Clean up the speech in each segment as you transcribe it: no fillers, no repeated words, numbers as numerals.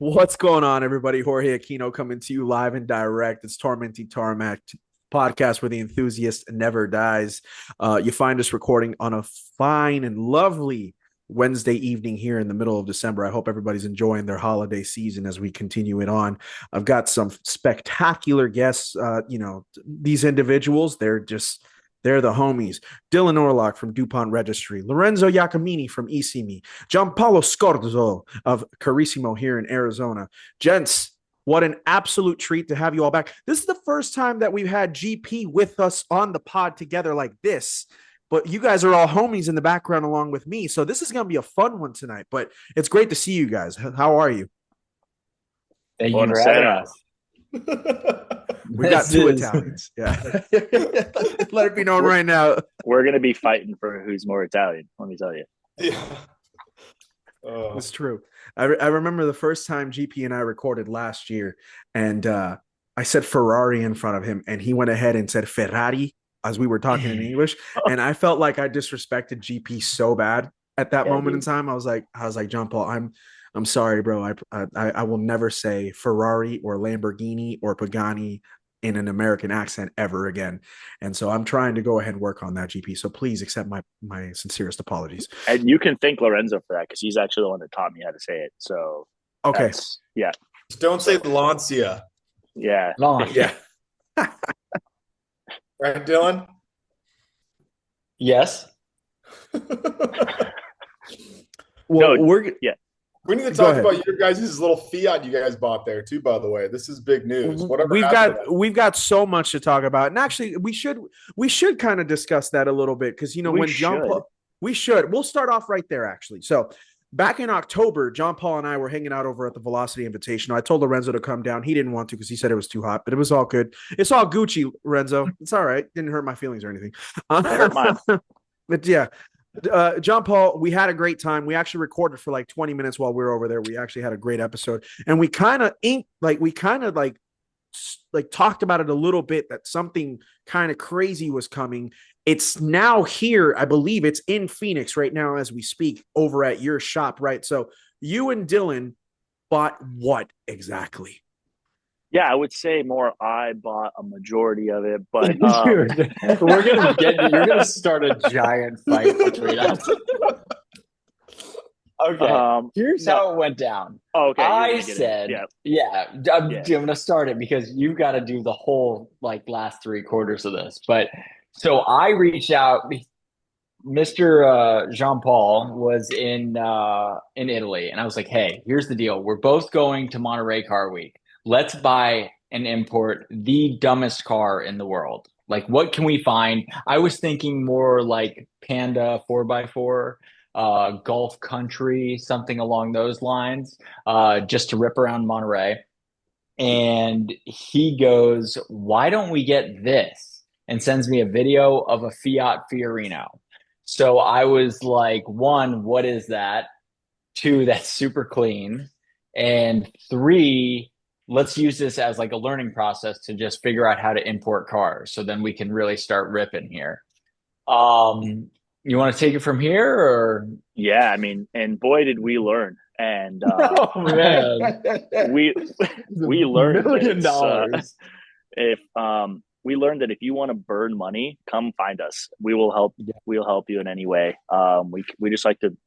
What's going on, everybody? Jorge Aquino coming to you live and direct. It's Tormenting Tarmac podcast where the enthusiast never dies. You find us recording on a fine and lovely Wednesday evening here in the middle of December. I hope everybody's enjoying their holiday season as we continue it on. I've got some spectacular guests. These individuals, they're the homies. Dylan Orluck from Dupont Registry, Lorenzo Iacomini from Issimi, Gian Paolo Scorzo of Carrisimo here in Arizona. Gents, what an absolute treat to have you all back. This is the first time that we've had GP with us on the pod together like this, but you guys are all homies in the background along with me. So this is going to be a fun one tonight, but it's great to see you guys. How are you? Thank you for having us. We got two Italians. Yeah. Let it be known right now. We're going to be fighting for who's more Italian, let me tell you. Yeah. It's true. I remember the first time GP and I recorded last year, and I said Ferrari in front of him, and he went ahead and said Ferrari as we were talking in English. And I felt like I disrespected GP so bad at that moment in time. I was like, John Paul, I'm sorry, bro. I will never say Ferrari or Lamborghini or Pagani in an American accent ever again. And so I'm trying to go ahead and work on that, GP. So please accept my sincerest apologies. And you can thank Lorenzo for that because he's actually the one that taught me how to say it. So okay. Yeah. Just don't say Lancia. Yeah. Yeah. Right, Dylan? Yes. Well, we need to talk about your guys' little Fiat you guys bought there too, by the way. This is big news. We've got so much to talk about. And actually we should kind of discuss that a little bit because we'll start off right there actually. So back in October, John Paul and I were hanging out over at the Velocity Invitational. I told Lorenzo to come down. He didn't want to because he said it was too hot, but it was all good. It's all Gucci, Lorenzo. It's all right. Didn't hurt my feelings or anything. Hurt mine. But yeah. John Paul, we had a great time. We actually recorded for like 20 minutes while we were over there. We actually had a great episode, and we kind of talked about it a little bit that something kind of crazy was coming. It's now here. I believe it's in Phoenix right now as we speak over at your shop, right? So you and Dylan bought what exactly? Yeah, I would say more I bought a majority of it, but you're gonna start a giant fight between us. Okay, here's how it went down. Oh, okay. I said, I'm gonna start it because you've got to do the whole last 3 quarters of this. But so I reached out. Mr. Jean Paul was in Italy, and I was like, "Hey, here's the deal. We're both going to Monterey Car Week. Let's buy and import the dumbest car in the world. Like, what can we find?" I was thinking more like Panda 4x4, Gulf Country, something along those lines, just to rip around Monterey. And he goes, "Why don't we get this?" And sends me a video of a Fiat Fiarano. So I was like, 1, what is that? 2, that's super clean. And 3, let's use this as like a learning process to just figure out how to import cars. So then we can really start ripping here. You want to take it from here or? Yeah, I mean, and boy, did we learn. And oh man, we learned $1 million. If we learned that if you want to burn money, come find us. We will help. Yeah. We'll help you in any way. We just like to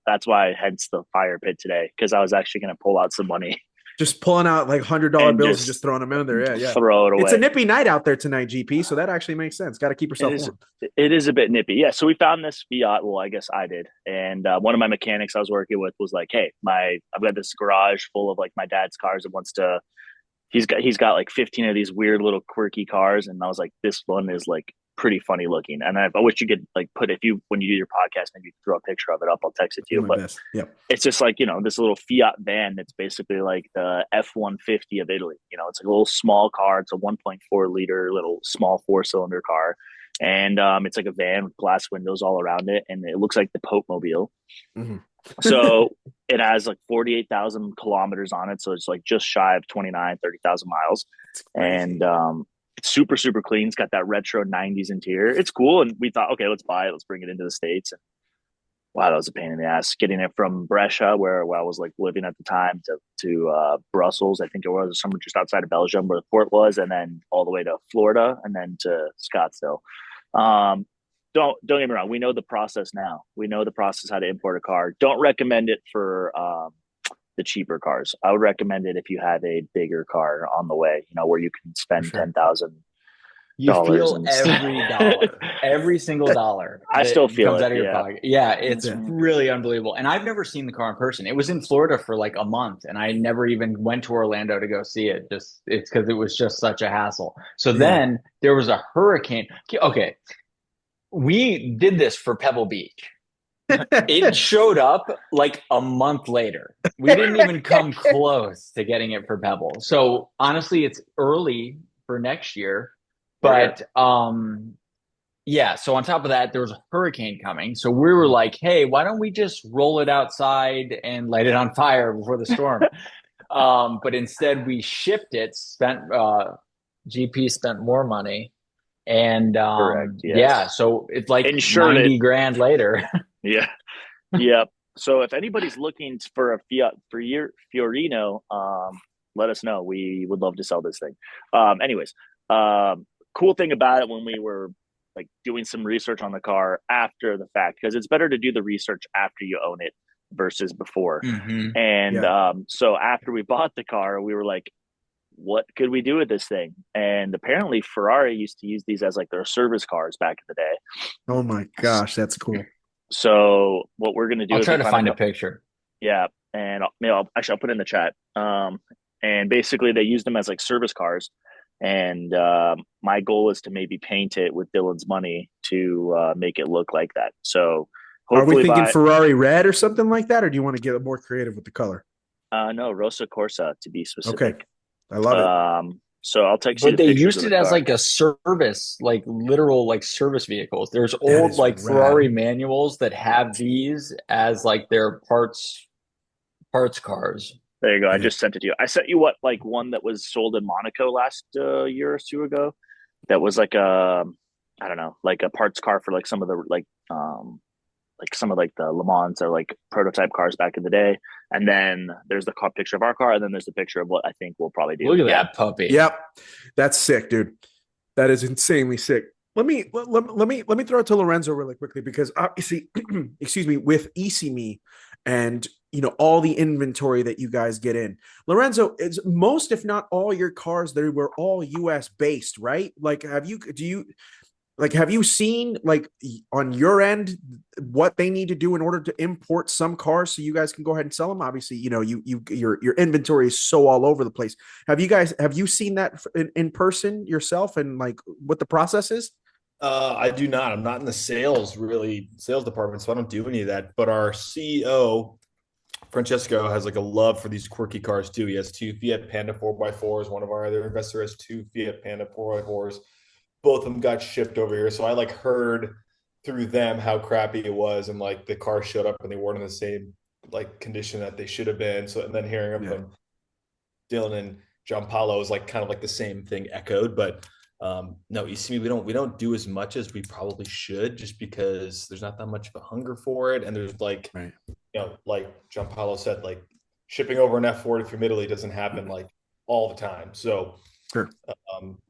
that's why hence the fire pit today, because I was actually going to pull out some money. Just pulling out like $100 bills and just throwing them in there. Yeah. Throw it away. It's a nippy night out there tonight, GP. So that actually makes sense. Got to keep yourself warm. It is a bit nippy. Yeah. So we found this Fiat. Well, I guess I did. And one of my mechanics I was working with was like, "Hey, I've got this garage full of like my dad's cars and wants to, he's got like 15 of these weird little quirky cars." And I was like, "This one is like pretty funny looking." And I wish you could like when you do your podcast, maybe throw a picture of it up. I'll text it to you. But it's just like, this little Fiat van that's basically like the F-150 of Italy. It's like a little small car. It's a 1.4 liter little small 4-cylinder car. And it's like a van with glass windows all around it. And it looks like the Pope Mobile. Mm-hmm. So it has like 48,000 kilometers on it. So it's like just shy of 30,000 miles. And it's super, super clean. It's got that retro 90s interior. It's cool. And we thought, okay, let's buy it. Let's bring it into the States. And Wow, that was a pain in the ass getting it from Brescia, where I was like living at the time, to Brussels. I think it was somewhere just outside of Belgium where the port was, and then all the way to Florida, and then to Scottsdale. Um, don't get me wrong. We know the process now. We know the process how to import a car. Don't recommend it for the cheaper cars. I would recommend it if you have a bigger car on the way. You know, where you can spend $10,000. You feel every dollar, every single dollar. I still feel comes it out of your pocket. Yeah, it's really unbelievable. And I've never seen the car in person. It was in Florida for like a month, and I never even went to Orlando to go see it. It's because it was just such a hassle. So then there was a hurricane. Okay, we did this for Pebble Beach. It showed up like a month later. We didn't even come close to getting it for Pebble. So honestly, it's early for next year. But so on top of that, there was a hurricane coming. So we were like, hey, why don't we just roll it outside and light it on fire before the storm? But instead we shipped it, GP spent more money. And so it's like insured 90 grand later. Yeah. So if anybody's looking for a Fiat Fiorino, let us know. We would love to sell this thing. Anyways, cool thing about it when we were like doing some research on the car after the fact, because it's better to do the research after you own it versus before. And so after we bought the car, we were like, what could we do with this thing? And apparently Ferrari used to use these as like their service cars back in the day. Oh my gosh, that's cool. So what we're going to do I'll is try to find a picture. Yeah. And I'll put it in the chat. And basically they use them as like service cars. And my goal is to maybe paint it with Dylan's money to make it look like that. So are we thinking Ferrari red or something like that? Or do you want to get more creative with the color? No, Rosa Corsa to be specific. Okay. I love it. So I'll take you. But they used it as like a service, like literal like service vehicles. There's old like Ferrari manuals that have these as like their parts cars. There you go. I just sent it to you. I sent you one that was sold in Monaco last year or two ago. That was like I don't know, like a parts car for like some of the some of like the Le Mans or like prototype cars back in the day. And then there's the picture of our car, and then there's the picture of what I think we'll probably do. Look at that puppy. Yep, that's sick, dude. That is insanely sick. Let me throw it to Lorenzo really quickly, because obviously, excuse me, with Issimi and all the inventory that you guys get in, Lorenzo, it's most, if not all, your cars they were all US based, right? Like, have you seen like on your end what they need to do in order to import some cars so you guys can go ahead and sell them? Obviously, your inventory is so all over the place. Have you seen that in person yourself, and like what the process is? I do not. I'm not in the sales department, so I don't do any of that. But our CEO, Francesco, has like a love for these quirky cars too. He has 2 Fiat Panda 4x4s. One of our other investors has 2 Fiat Panda 4x4s. Both of them got shipped over here. So I like heard through them how crappy it was, and like the car showed up and they weren't in the same like condition that they should have been. So, and then hearing from Dylan and Gian Paolo is like kind of like the same thing echoed. But no, Issimi, we don't do as much as we probably should, just because there's not that much of a hunger for it. And there's like, like Gian Paolo said, like shipping over an F40 from Italy doesn't happen like all the time. So sure.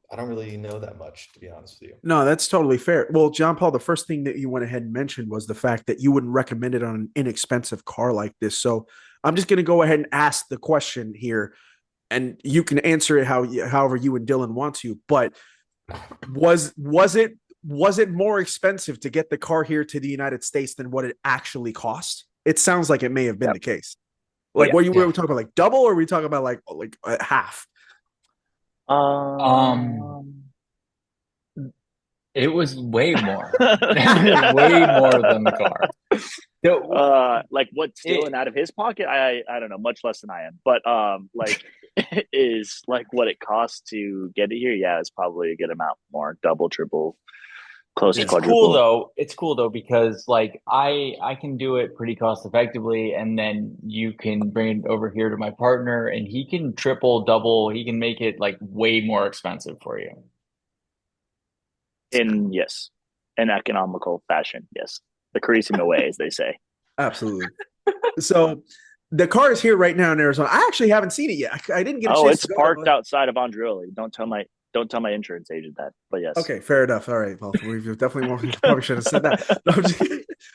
I don't really know that much, to be honest with you. No, that's totally fair. Well, Gian Paolo, the first thing that you went ahead and mentioned was the fact that you wouldn't recommend it on an inexpensive car like this. So I'm just going to go ahead and ask the question here, and you can answer it however you and Dylan want to. But was it more expensive to get the car here to the United States than what it actually cost? It sounds like it may have been the case. Like, were we talking about like double, or were we talking about like half? It was way more, way more than the car. Like what's stealing out of his pocket? I don't know, much less than I am, but like is like what it costs to get it here. Yeah, it's probably a good amount more, double, triple, close to quadruple. It's cool though, because like I can do it pretty cost effectively, and then you can bring it over here to my partner, and he can triple, double. He can make it like way more expensive for you. In economical fashion, yes, the Carrisimo way, as they say. Absolutely. So the car is here right now in Arizona. I actually haven't seen it yet. I didn't get a chance. It's parked outside of Andreoli. Don't tell my insurance agent that. But yes. Okay, fair enough. All right. Well, we definitely probably should have said that.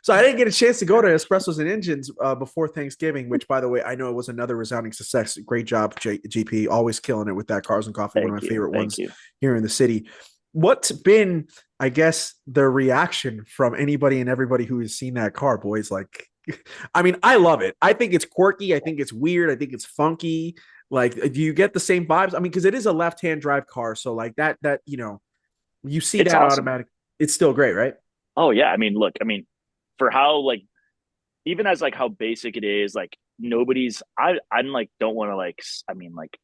So I didn't get a chance to go to Espressos and Engines before Thanksgiving, which, by the way, I know it was another resounding success. Great job, GP. Always killing it with that Cars and Coffee. One of my favorite ones here in the city. What's been, I guess, the reaction from anybody and everybody who has seen that car, boys? Like, I mean, I love it. I think it's quirky. I think it's weird. I think it's funky. Like, do you get the same vibes? I mean, because it is a left-hand drive car, so like that you see it's that awesome. Automatic. It's still great, right? Oh yeah. I mean, look, for how like even as like how basic it is, like I'm like don't want to like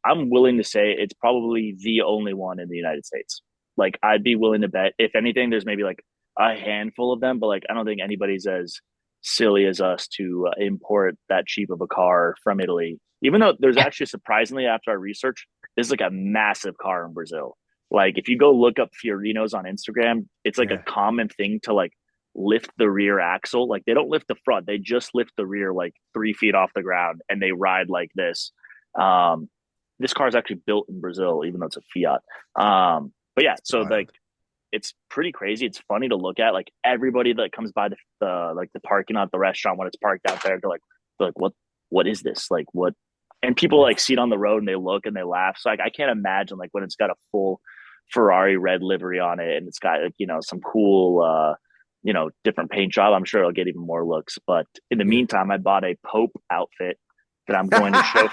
I'm willing to say it's probably the only one in the United States. Like I'd be willing to bet if anything, there's maybe like a handful of them, but like I don't think anybody's as silly as us to import that cheap of a car from Italy. Even though there's actually surprisingly after our research, there's like a massive car in Brazil. Like if you go look up Fiorinos on Instagram, it's like a common thing to like lift the rear axle. Like they don't lift the front, they just lift the rear like 3 feet off the ground and they ride like this. This car is actually built in Brazil, even though it's a Fiat. But yeah, so like it's pretty crazy. It's funny to look at. Like everybody that comes by the parking lot, the restaurant when it's parked out there, they're like, what is this? Like what? And people like see it on the road and they look and they laugh. So like I can't imagine like when it's got a full Ferrari red livery on it and it's got like, some cool different paint job. I'm sure it'll get even more looks. But in the meantime, I bought a Pope outfit that I'm going to show.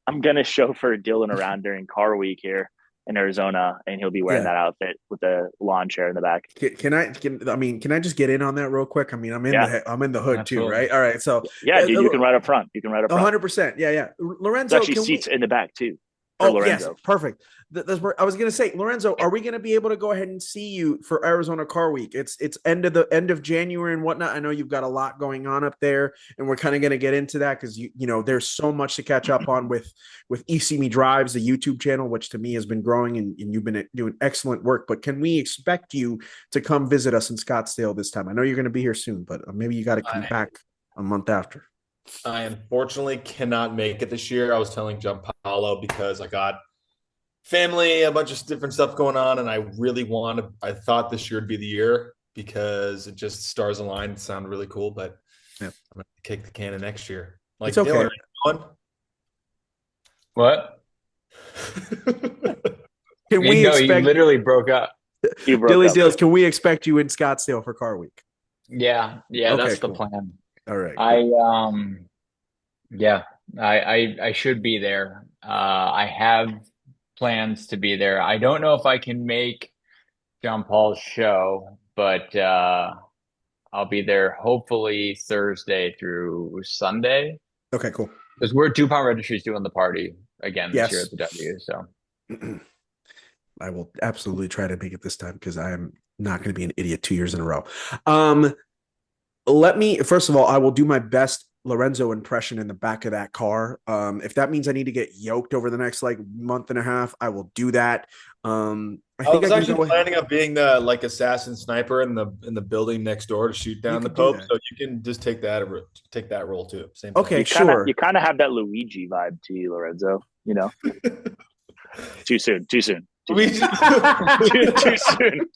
I'm going to show for Dylan around during Car Week here in Arizona, and he'll be wearing that outfit with the lawn chair in the back. Can I just get in on that real quick? I mean, I'm in the hood Absolutely. Too, right? All right. So dude, you can ride up front. 100%. Yeah. Lorenzo, there's actually seats in the back too. Yes, perfect. That's where I was going to say, Lorenzo, are we going to be able to go ahead and see you for Arizona Car Week? It's end of January and whatnot. I know you've got a lot going on up there, and we're kind of going to get into that because you know there's so much to catch up on with Issimi Drives, the YouTube channel, which to me has been growing, and you've been doing excellent work. But can we expect you to come visit us in Scottsdale this time? I know you're going to be here soon, but maybe you got to come back a month after. I unfortunately cannot make it this year. I was telling Gian Paolo because I got family, a bunch of different stuff going on, and I thought this year would be the year because it just stars aligned. Sound really cool, but I'm gonna kick the can next year. Like it's okay. Dylan, what? Can we expect? You literally broke up. Dilly, can we expect you in Scottsdale for Car Week? Yeah, okay, that's the plan. All right. I should be there. I have plans to be there. I don't know if I can make John Paul's show, but I'll be there hopefully Thursday through Sunday. Okay, cool. Because we're Dupont Registry's doing the party again this year at the W. So I will absolutely try to make it this time because I am not going to be an idiot 2 years in a row. First of all, I will do my best Lorenzo impression in the back of that car. If that means I need to get yoked over the next like month and a half, I will do that. I was actually planning on being the like assassin sniper in the building next door to shoot down the Pope. So you can just take that role too. Same thing. Okay, sure. You kind of have that Luigi vibe to you, Lorenzo. You know, too soon. Luigi. too soon.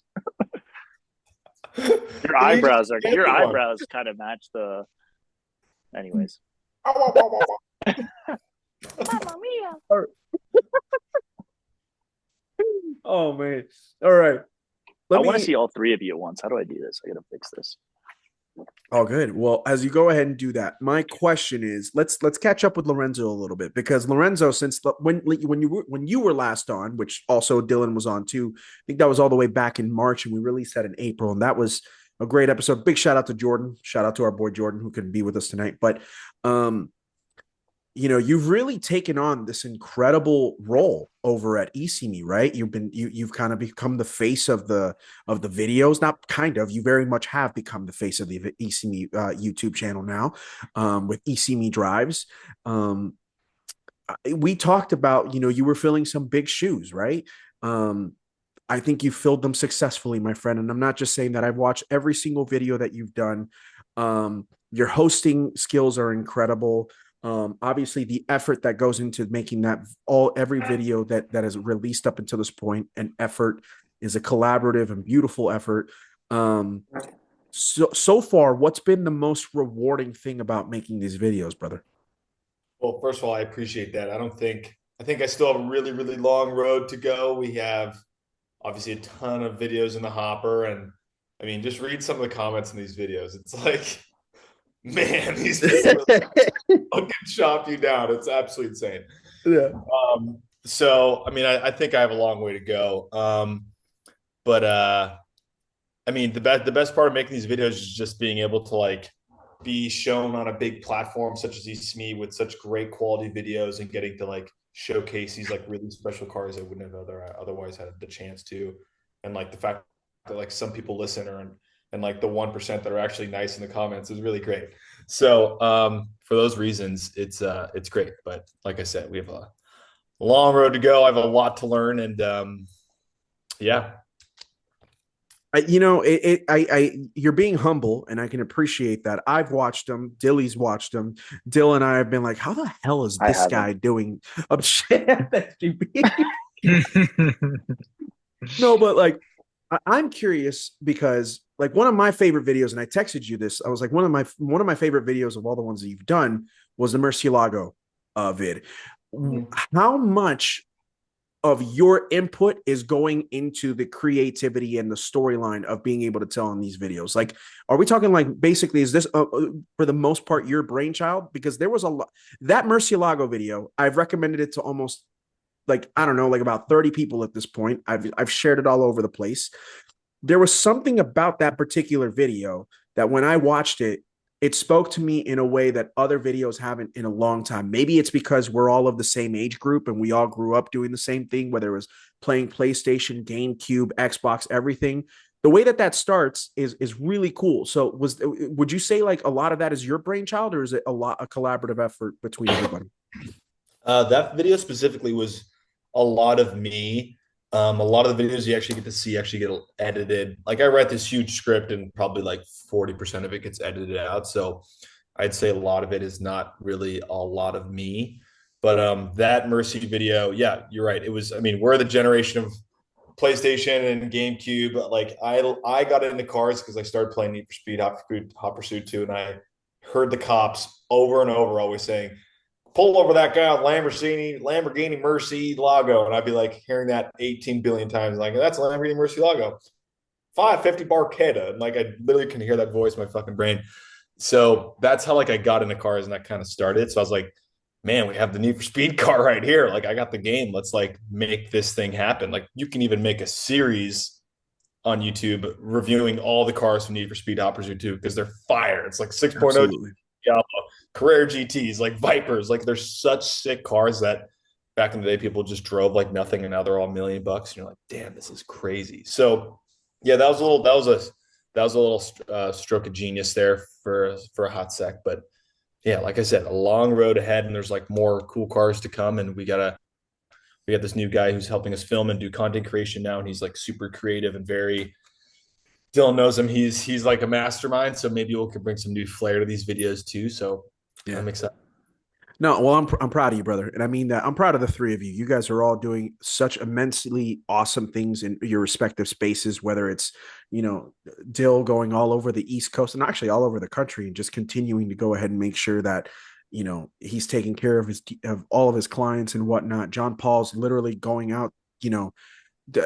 Your eyebrows kind of match the. Anyways. Mamma mia. Oh man. All right. I want to see all three of you at once. How do I do this? I gotta fix this. Oh, good. Well, as you go ahead and do that, my question is, let's catch up with Lorenzo a little bit because Lorenzo, since when you were last on, which also Dylan was on too, I think that was all the way back in March, and we released that in April, and that was a great episode. Big shout out to Jordan. Shout out to our boy Jordan who couldn't be with us tonight. But you've really taken on this incredible role over at Issimi, right? You've kind of become the face of the videos. Not kind of, you very much have become the face of the Issimi YouTube channel now, with Issimi Drives. We talked about, you were filling some big shoes, right? I think you filled them successfully, my friend. And I'm not just saying that. I've watched every single video that you've done. Your hosting skills are incredible. Obviously, the effort that goes into making every video that is released up until this point, an effort is a collaborative and beautiful effort. So far, what's been the most rewarding thing about making these videos, brother? Well, first of all, I appreciate that. I think I still have a really, really long road to go. We have obviously a ton of videos in the hopper. And I mean, just read some of the comments in these videos. It's like, man, these people fucking chop you down. It's absolutely insane. Yeah. So, I mean, I think I have a long way to go. But I mean, the best part of making these videos is just being able to like be shown on a big platform such as Issimi with such great quality videos and getting to like showcase these like really special cars I wouldn't have otherwise had the chance to. And like the fact that like some people listen and like the 1% that are actually nice in the comments is really great. So for those reasons, it's great. But like I said, we have a long road to go. I have a lot to learn, and yeah. You're being humble, and I can appreciate that. I've watched them. Dilly's watched them. Dill and I have been like, how the hell is this guy doing? No, but like, I'm curious because like one of my favorite videos, and I texted you this. I was like, one of my favorite videos of all the ones that you've done was the Murcielago vid. How much of your input is going into the creativity and the storyline of being able to tell in these videos? Like, are we talking like basically, is this for the most part your brainchild? Because there was a lot, that Murcielago video, I've recommended it to almost like, I don't know, like about 30 people at this point. I've shared it all over the place. There was something about that particular video that when I watched it, it spoke to me in a way that other videos haven't in a long time. Maybe it's because we're all of the same age group and we all grew up doing the same thing, whether it was playing PlayStation, GameCube, Xbox, everything. The way that starts is really cool. So would you say like a lot of that is your brainchild, or is it a collaborative effort between everybody? That video specifically was a lot of me. A lot of the videos you actually get to see actually get edited. Like I write this huge script and probably like 40% of it gets edited out. So I'd say a lot of it is not really a lot of me. But that Mercy video, yeah, you're right. It was, I mean, we're the generation of PlayStation and GameCube. Like I got into cars because I started playing Need for Speed, Hot Pursuit 2, and I heard the cops over and over always saying, pull over that guy with Lamborghini Murcielago. And I'd be like hearing that 18 billion times. Like, that's a Lamborghini Murcielago. 550 Barchetta. And like, I literally can hear that voice in my fucking brain. So that's how like I got into cars and that kind of started. So I was like, man, we have the Need for Speed car right here. Like I got the game. Let's like make this thing happen. Like you can even make a series on YouTube reviewing all the cars from Need for Speed Hot Pursuit 2 because they're fire. It's like 6.0. Carrera GTs, like Vipers, like they're such sick cars that back in the day people just drove like nothing, and now they're all $1 million. And you're like, damn, this is crazy. So yeah, that was a little stroke of genius there for a hot sec. But yeah, like I said, a long road ahead, and there's like more cool cars to come, and we got this new guy who's helping us film and do content creation now, and he's like super creative and very. Dylan knows him. He's like a mastermind. So maybe we could bring some new flair to these videos too. So yeah, I'm excited. No, well, I'm proud of you, brother. And I mean that. I'm proud of the three of you. You guys are all doing such immensely awesome things in your respective spaces, whether it's, Dill going all over the East Coast and actually all over the country and just continuing to go ahead and make sure that, he's taking care of all of his clients and whatnot. John Paul's literally going out,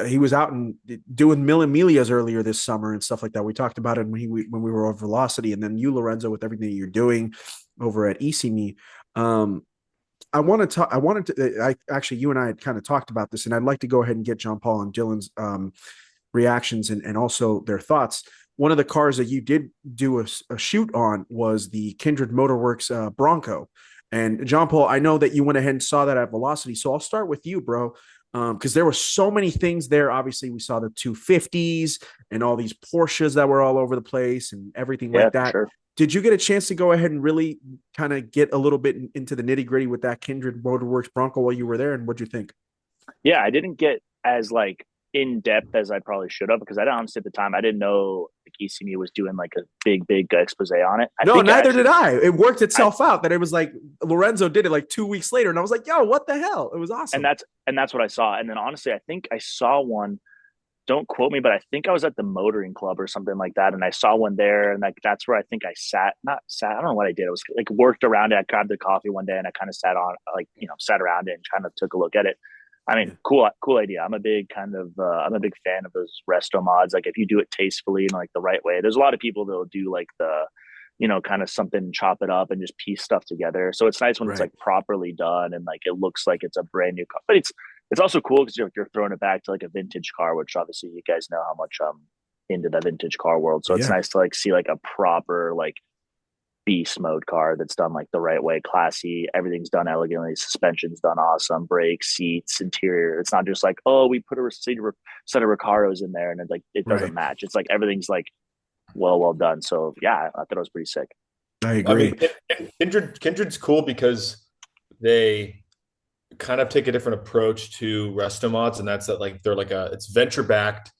he was out and doing Mille Emilias earlier this summer and stuff like that. We talked about it when we were over Velocity, and then you, Lorenzo, with everything that you're doing over at Issimi. Actually, you and I had kind of talked about this, and I'd like to go ahead and get John Paul and Dylan's reactions and also their thoughts. One of the cars that you did do a shoot on was the Kindred Motorworks Bronco. And John Paul, I know that you went ahead and saw that at Velocity. So I'll start with you, bro. Because there were so many things there. Obviously, we saw the 250s and all these Porsches that were all over the place and everything like that. Sure. Did you get a chance to go ahead and really kind of get a little bit into the nitty gritty with that Kindred Motorworks Bronco while you were there? And what'd you think? Yeah, I didn't get as like in depth as I probably should have, because I honestly at the time I didn't know like Issimi was doing like a big expose on it. I No, think neither did actually, I. It worked itself out that it was like Lorenzo did it like 2 weeks later, and I was like, "Yo, what the hell?" It was and awesome. that's what I saw. And then honestly, I think I saw one. Don't quote me, but I think I was at the motoring club or something like that, and I saw one there, and like that's where I think I sat. Not sat. I don't know what I did. It was like worked around it. I grabbed the coffee one day, and I kind of sat on, like sat around it and kind of took a look at it. I mean, cool idea. I'm a big I'm a big fan of those resto mods. Like if you do it tastefully and like the right way, there's a lot of people that'll do like the, kind of something, chop it up and just piece stuff together. So it's nice when it's Right. like properly done and like it looks like it's a brand new car. But it's also cool because you're throwing it back to like a vintage car, which obviously you guys know how much I'm into the vintage car world. So it's Yeah. nice to like see like a proper like beast mode car that's done like the right way, classy. Everything's done elegantly. Suspension's done awesome. Brakes, seats, interior. It's not just like, oh, we put a set of Recaros in there and it doesn't Right. match. It's like everything's like well done. So yeah, I thought it was pretty sick. I I mean, agree. Kindred's cool because they kind of take a different approach to resto mods, and that's that like they're like it's venture backed.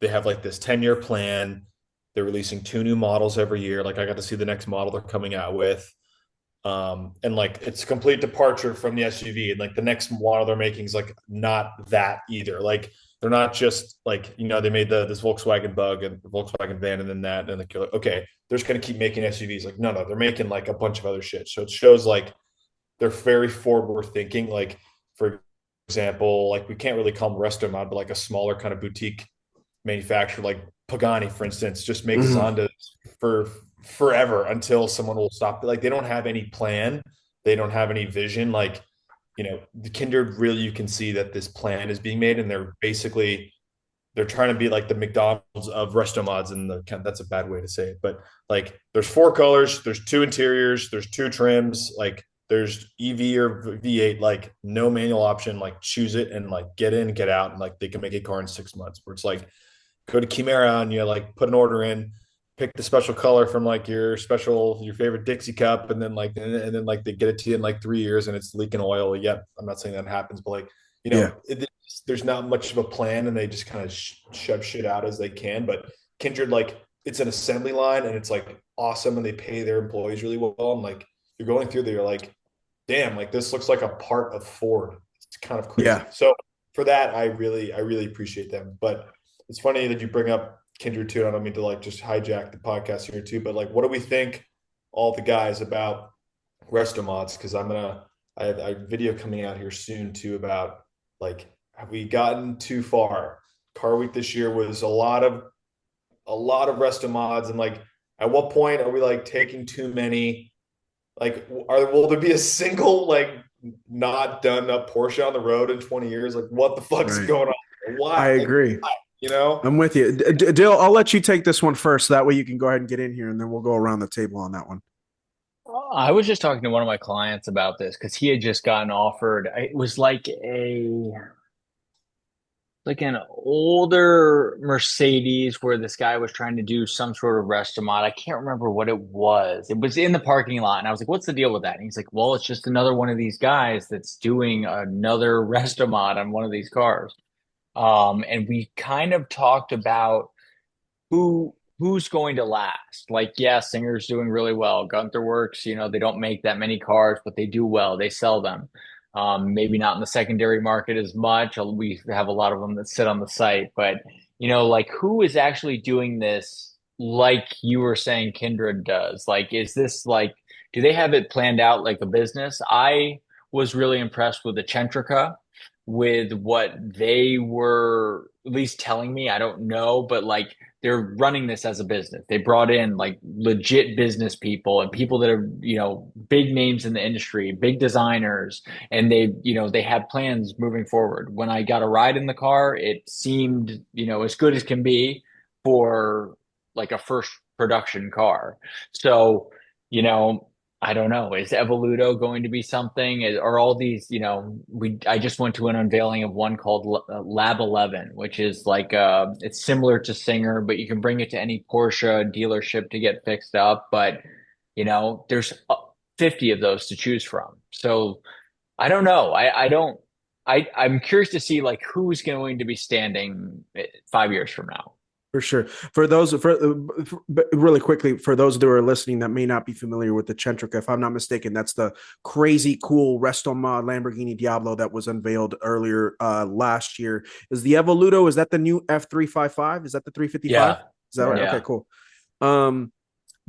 They have like this 10-year plan. They're releasing 2 new models every year. Like I got to see the next model they're coming out with. And like it's a complete departure from the SUV. And like the next model they're making is like not that either. Like they're not just like, they made this Volkswagen Bug and the Volkswagen Van and then that. And like, you're like, okay, they're just going to keep making SUVs. Like, no, they're making like a bunch of other shit. So it shows like they're very forward thinking. Like, for example, like we can't really call them resto mod, but like a smaller kind of boutique manufacturer like Pagani, for instance, just makes Mhm. Zonda for forever until someone will stop. Like they don't have any plan, they don't have any vision. Like the Kindred really, you can see that this plan is being made, and they're trying to be like the McDonald's of resto mods, and that's a bad way to say it, but like there's 4 colors, there's 2 interiors, there's 2 trims, like there's EV or V8, like no manual option, like choose it and like get in, get out, and like they can make a car in 6 months. Where it's like go to Chimera and you like put an order in, pick the special color from like your favorite Dixie cup, and then and then like they get it to you in like 3 years and it's leaking oil. Yep, I'm not saying that happens, but like Yeah. there's not much of a plan, and they just kind of shove shit out as they can. But Kindred, like it's an assembly line, and it's like awesome, and they pay their employees really well. And like you're going through there, you're like, damn, like this looks like a part of Ford. It's kind of crazy. Yeah. So for that, I really appreciate them. But it's funny that you bring up Kindred too. I don't mean to like just hijack the podcast here too, but like, what do we think, all the guys, about resto mods? Because I have a video coming out here soon too about like, have we gotten too far? Car Week this year was a lot of resto mods, and like, at what point are we like taking too many? Like, will there be a single like not done up Porsche on the road in 20 years? Like, what the fuck's Right. going on? I Why? Like, agree. why? You know? I'm with you. Dill, I'll let you take this one first. So that way you can go ahead and get in here, and then we'll go around the table on that one. I was just talking to one of my clients about this because he had just gotten offered. It was like an older Mercedes where this guy was trying to do some sort of restaurant. I can't remember what it was. It was in the parking lot, and I was like, "What's the deal with that?" And he's like, "Well, it's just another one of these guys that's doing another restaurant on one of these cars." And we kind of talked about who's going to last. Like, yeah, Singer's doing really well. Gunther Works, they don't make that many cars, but they do well. They sell them. Maybe not in the secondary market as much. We have a lot of them that sit on the site, but like who is actually doing this? Like you were saying, Kindred does. Like, is this like, do they have it planned out like a business? I was really impressed with the Centrica, with what they were at least telling me. I don't know, but like they're running this as a business. They brought in like legit business people and people that are, big names in the industry, big designers, and they have plans moving forward. When I got a ride in the car, it seemed, as good as can be for like a first production car. So, you know, I don't know. Is Evoluto going to be something? Are all these, I just went to an unveiling of one called Lab 11, which is like it's similar to Singer, but you can bring it to any Porsche dealership to get fixed up. But there's 50 of those to choose from. So I don't know. I don't. I'm curious to see like who's going to be standing 5 years from now. For sure. But really quickly, for those that are listening that may not be familiar with the Centrica, if I'm not mistaken, that's the crazy cool resto mod Lamborghini Diablo that was unveiled earlier last year. Is the Evoluto, is that the new F355? Is that the 355? Yeah. Is that right? Yeah. Okay, cool.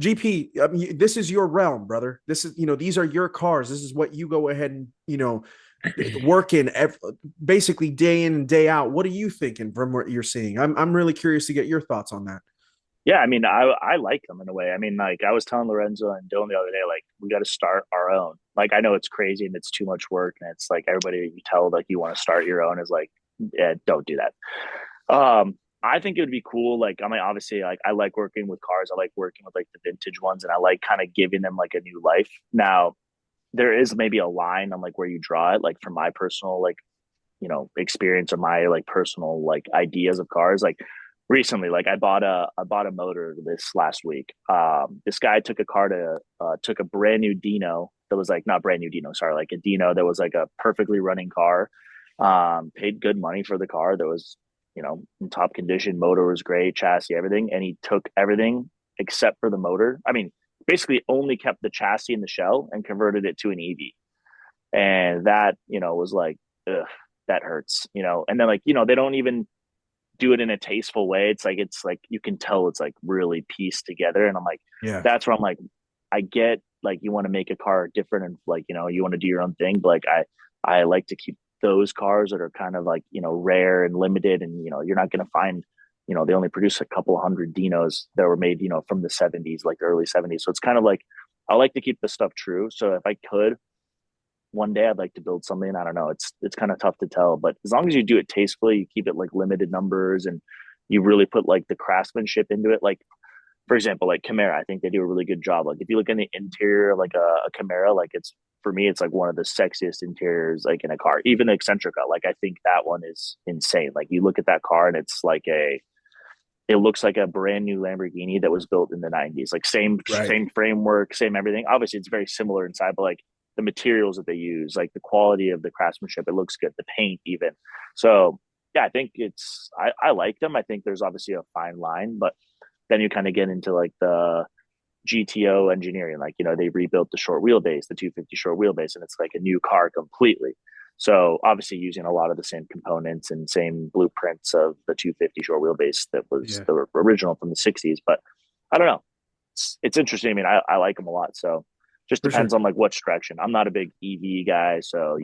GP, I mean, this is your realm, brother. This is, these are your cars. This is what you go ahead and, working basically day in and day out. What are you thinking from what you're seeing? I'm really curious to get your thoughts on that. Yeah, I mean, I like them in a way. I mean, like I was telling Lorenzo and Dylan the other day, like we got to start our own. Like I know it's crazy and it's too much work, and it's like everybody you tell like you want to start your own is like, yeah, don't do that. I think it would be cool. Like, I mean, obviously, like I like working with cars. I like working with like the vintage ones, and I like kind of giving them like a new life. Now, there is maybe a line on like where you draw it. Like for my personal like experience or my like personal like ideas of cars, like recently, like I bought a motor this last week. This guy took a brand new Dino that was like not brand new Dino, sorry, like a Dino that was like a perfectly running car. Paid good money for the car that was in top condition. Motor was great, chassis, everything, and he took everything except for the motor. I mean, basically only kept the chassis and the shell and converted it to an EV. And that was like, ugh, that hurts. And then like they don't even do it in a tasteful way. It's like you can tell it's like really pieced together. And I'm like, Yeah. that's where I'm like, I get like you want to make a car different and like you want to do your own thing, but like I like to keep those cars that are kind of like rare and limited, and you're not going to find they only produce a couple hundred Dinos that were made from the 70s, like the early 70s. So it's kind of like I like to keep the stuff true. So if I could one day I'd like to build something. I don't know. It's kind of tough to tell, but as long as you do it tastefully, you keep it like limited numbers, and you really put like the craftsmanship into it. Like for example, like Camaro, I think they do a really good job. Like if you look in the interior of like a Camaro, like it's for me, it's like one of the sexiest interiors like in a car. Even the Eccentrica, like I think that one is insane. Like you look at that car and it's like it looks like a brand new Lamborghini that was built in the 90s. Like same framework, same everything. Obviously, it's very similar inside, but like the materials that they use, like the quality of the craftsmanship, it looks good. The paint, even. So yeah, I think I like them. I think there's obviously a fine line, but then you kind of get into like the GTO engineering, like they rebuilt the short wheelbase, the 250 short wheelbase, and it's like a new car completely. So obviously using a lot of the same components and same blueprints of the 250 short wheelbase that was the original from the 60s. But I don't know. It's interesting. I mean, I like them a lot. So just depends on like which direction. I'm not a big EV guy, so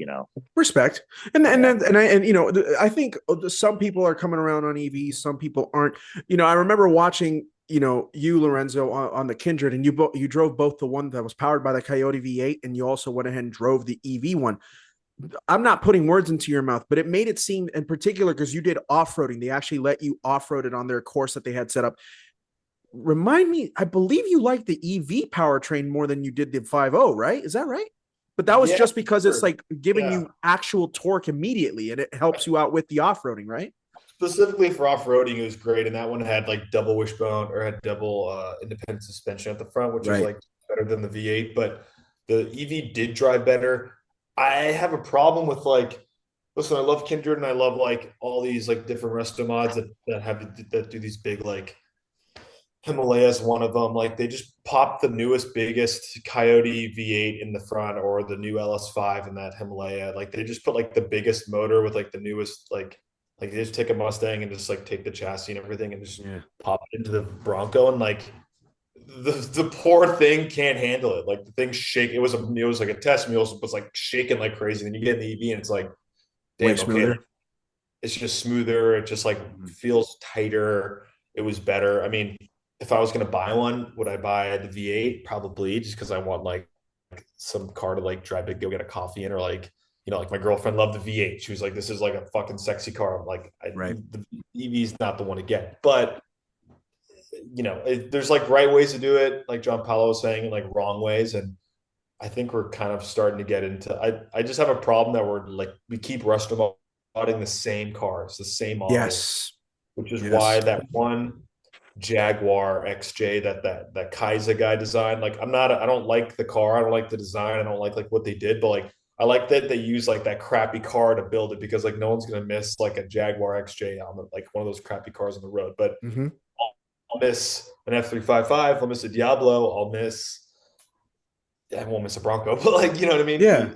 respect. And I think some people are coming around on EVs, some people aren't. I remember watching you Lorenzo on the Kindred, and you drove both the one that was powered by the Coyote V8, and you also went ahead and drove the EV one. I'm not putting words into your mouth, but it made it seem, in particular, because you did off-roading, they actually let you off-road it on their course that they had set up. Remind me, I believe you liked the EV powertrain more than you did the 5.0, right? Is that right? But that was just because it's like giving you actual torque immediately, and it helps you out with the off-roading, right? Specifically for off-roading, it was great, and that one had like double wishbone or had double independent suspension at the front, which was like better than the V8. But the EV did drive better. I have a problem with like, listen, I love Kindred and I love like all these like different resto mods that do these big like Himalayas, one of them. Like they just pop the newest, biggest Coyote V8 in the front, or the new LS5 in that Himalaya. Like they just put like the biggest motor with like the newest they just take a Mustang and just like take the chassis and everything and just pop it into the Bronco, and like the poor thing can't handle it. Like the thing shake. It was like a test mule, so it was like shaking like crazy. Then you get in the EV and it's like, damn, okay, it's just smoother. It just like feels tighter. It was better. I mean, if I was going to buy one, would I buy the V8? Probably, just because I want like some car to like drive to go get a coffee in, or like, like my girlfriend loved the V8. She was like, this is like a fucking sexy car. I'm like, the EV is not the one to get. But, there's like right ways to do it, like Gian Paolo was saying, and like wrong ways. And I think we're kind of starting to get into, I just have a problem that we're like, we keep restomodding the same cars, the same models, which is why that one Jaguar XJ that Kaiser guy designed, like I don't like the car, I don't like the design, I don't like what they did, but like I like that they use like that crappy car to build it because like no one's gonna miss like a Jaguar XJ on like one of those crappy cars on the road. But Mm-hmm. I'll miss an F355. I'll miss a Diablo. I won't miss a Bronco, but like you know what I mean? Yeah.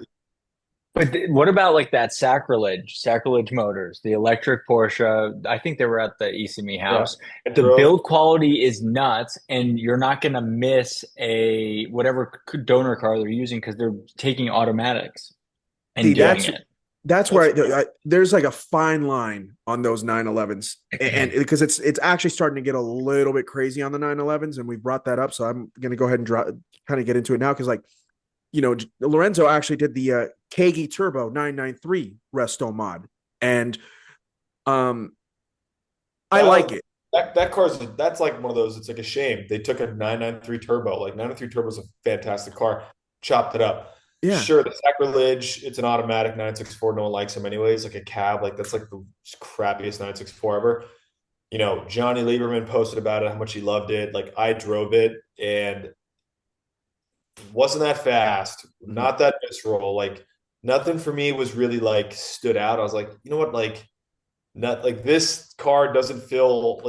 But what about like that Sacrilege Motors, the electric Porsche? I think they were at the Issimi house. Yeah. The build quality is nuts, and you're not going to miss a whatever donor car they're using because they're taking automatics and See, doing it. That's where there's like a fine line on those 911s, and because it's actually starting to get a little bit crazy on the 911s, and we brought that up, so I'm gonna go ahead and kind of get into it now because like Lorenzo actually did the Kagi Turbo 993 resto mod, and I like it. That car's that's like one of those. It's like a shame they took a 993 turbo. Like 993 turbo is a fantastic car. Chopped it up. Yeah. Sure, the Sacrilege. It's an automatic 964. No one likes them anyways. Like a cab. Like that's like the crappiest 964 ever. Johnny Lieberman posted about it, how much he loved it. Like I drove it and wasn't that fast. Not that visceral. Like nothing for me was really like stood out. I was like, you know what, like. Not like this car doesn't fill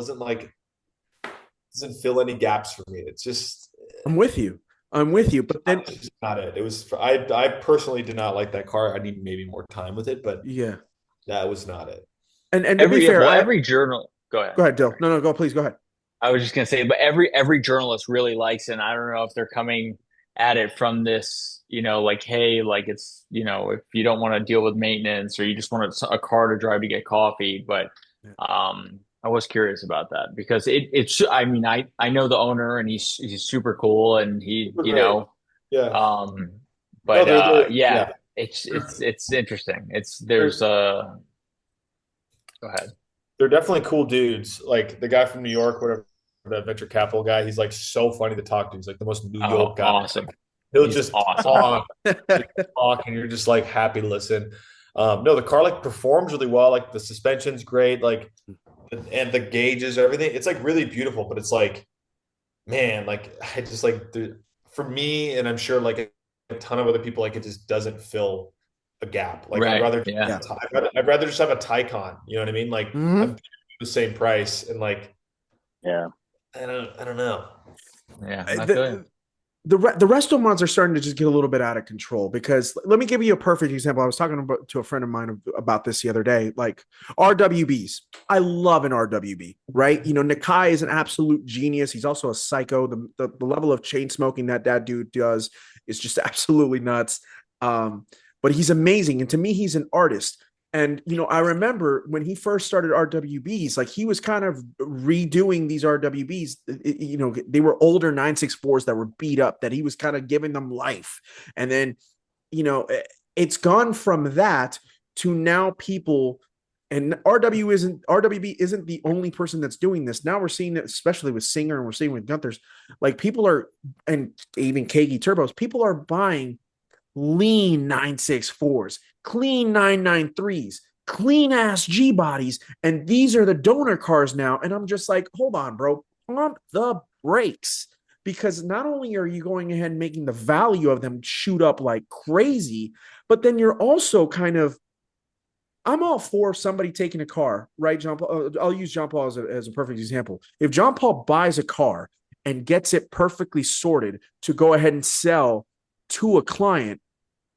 any gaps for me. It's just I'm with you, but then it's not it. It was I personally did not like that car. I need maybe more time with it, but yeah, that was not it. And to be fair, every journal. Go ahead. Go ahead, Dill. No, go. Please go ahead. I was just gonna say, but every journalist really likes it. And I don't know if they're coming at it from this, like, hey, like it's, if you don't want to deal with maintenance or you just want a car to drive to get coffee. But I was curious about that because it's, I mean, I know the owner and he's super cool and he, yeah. Yeah, it's interesting. Go ahead. They're definitely cool dudes. Like the guy from New York, whatever, that venture capital guy, he's like so funny to talk to. He's like the most New York guy. Awesome. He'll just talk, and you're just like happy to listen. No, the car like performs really well. Like the suspension's great, like, and the gauges, everything. It's like really beautiful, but it's like, man, like I just like for me, and I'm sure like a ton of other people, like it just doesn't fill a gap. Like right. I'd rather just have a Taycan. You know what I mean? Like I'm the same price, and like, yeah, I don't know. Yeah, the resto mods are starting to just get a little bit out of control because let me give you a perfect example. I was talking to a friend of mine about this the other day, like RWBs. I love an RWB, right? Nakai is an absolute genius. He's also a psycho. The level of chain smoking that dude does is just absolutely nuts. But he's amazing. And to me, he's an artist. And, I remember when he first started RWBs, like he was kind of redoing these RWBs. They were older 964s that were beat up, that he was kind of giving them life. And then, it's gone from that to now people, and RWB isn't the only person that's doing this. Now we're seeing it, especially with Singer and we're seeing with Gunther's, like people are, and even Kagi Turbos, people are buying lean 964s, clean 993s, clean ass G bodies, and these are the donor cars now. And I'm just like, hold on, bro, pump the brakes, because not only are you going ahead and making the value of them shoot up like crazy, but then you're also kind of, I'm all for somebody taking a car, right? John Paul, I'll use John Paul as a perfect example. If John Paul buys a car and gets it perfectly sorted to go ahead and sell to a client,